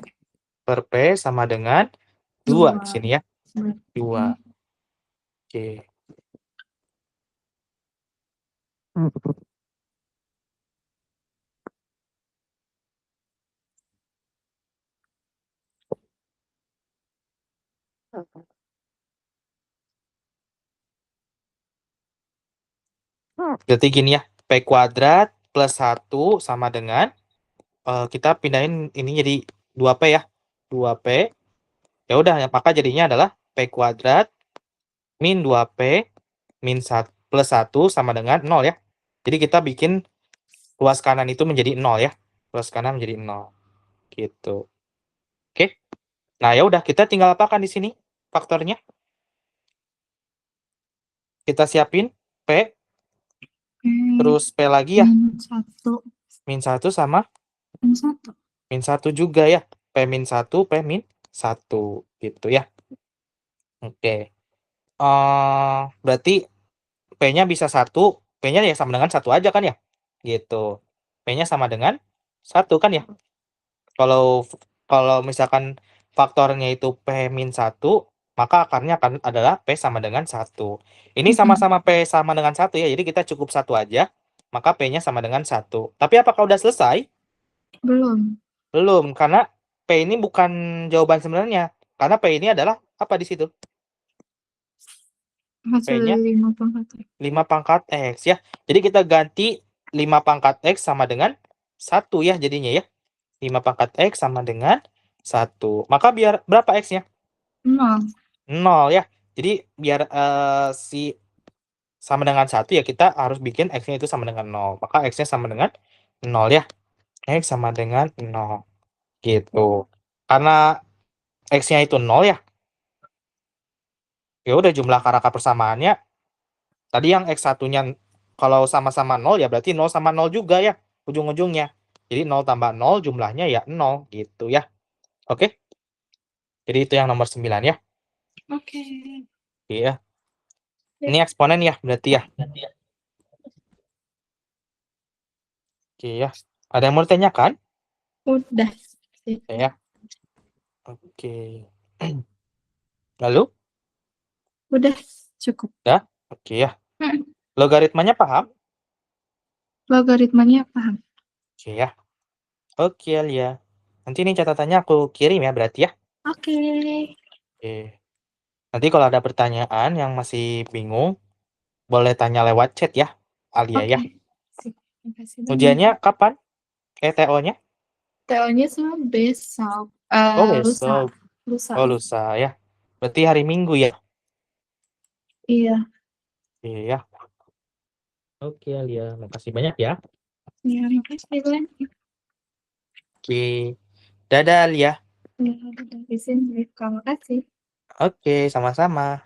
Speaker 2: Per P sama dengan 2 di sini ya. 2. Oke. Berarti gini ya. P kuadrat plus 1 sama dengan kita pindahin ini jadi 2P ya. 2P. Ya udah, maka jadinya adalah P kuadrat min 2P min 1 plus 1 sama dengan 0 ya. Jadi kita bikin luas kanan itu menjadi 0 ya. Luas kanan menjadi 0. Gitu. Oke. Nah, ya udah kita tinggal apakan di sini faktornya? Kita siapin P terus P lagi ya. Min 1 sama min 1 juga ya. P min 1, P min 1 gitu ya. Oke. Berarti P-nya bisa 1, P-nya ya sama dengan 1 aja kan ya? Gitu. P-nya sama dengan 1 kan ya? Kalau misalkan faktornya itu P min 1, maka akarnya akan adalah P sama dengan 1. Ini sama-sama P sama dengan 1 ya, jadi kita cukup 1 aja, maka P-nya sama dengan 1. Tapi apakah udah selesai?
Speaker 1: Belum.
Speaker 2: Belum, karena P ini bukan jawaban sebenarnya. Karena P ini adalah apa di situ?
Speaker 1: Hasil
Speaker 2: P-nya
Speaker 1: 5 pangkat X.
Speaker 2: 5 pangkat X ya. Jadi kita ganti 5 pangkat X sama dengan 1 ya jadinya ya. 5 pangkat X sama dengan 1. Maka biar berapa X-nya?
Speaker 1: 0.
Speaker 2: 0 ya. Jadi biar si sama dengan 1 ya kita harus bikin X-nya itu sama dengan 0. Maka X-nya sama dengan 0 ya. X sama dengan 0. Gitu. Karena X-nya itu 0 ya. Ya udah jumlah akar persamaannya. Tadi yang X1-nya kalau sama-sama 0 ya berarti 0 sama 0 juga ya ujung-ujungnya. Jadi 0 tambah 0 jumlahnya ya 0 gitu ya. Oke? Jadi itu yang nomor 9 ya.
Speaker 1: Oke.
Speaker 2: Iya. Ini eksponen ya berarti ya. Oke ya. Ada yang mau ditanyakan?
Speaker 1: Udah.
Speaker 2: Ya. Oke. Lalu?
Speaker 1: Udah cukup.
Speaker 2: Ya. Oke ya. Logaritmanya paham?
Speaker 1: Logaritmanya paham.
Speaker 2: Oke ya. Oke Alia. Nanti ini catatannya aku kirim ya berarti ya.
Speaker 1: Oke.
Speaker 2: Oke. Nanti kalau ada pertanyaan yang masih bingung, boleh tanya lewat chat ya, Alia ya.
Speaker 1: Terima kasih banyak.
Speaker 2: Ujiannya kapan? TO-nya?
Speaker 1: TO-nya sama besok.
Speaker 2: Oh,
Speaker 1: Lusa.
Speaker 2: besok. Oh, lusa ya. Berarti hari Minggu ya?
Speaker 1: Iya.
Speaker 2: Iya. Oke, Alia. Makasih banyak ya.
Speaker 1: Iya, makasih banyak.
Speaker 2: Oke. Dadah, Alia.
Speaker 1: Ya, udah di sini. Terima kasih.
Speaker 2: Oke, sama-sama.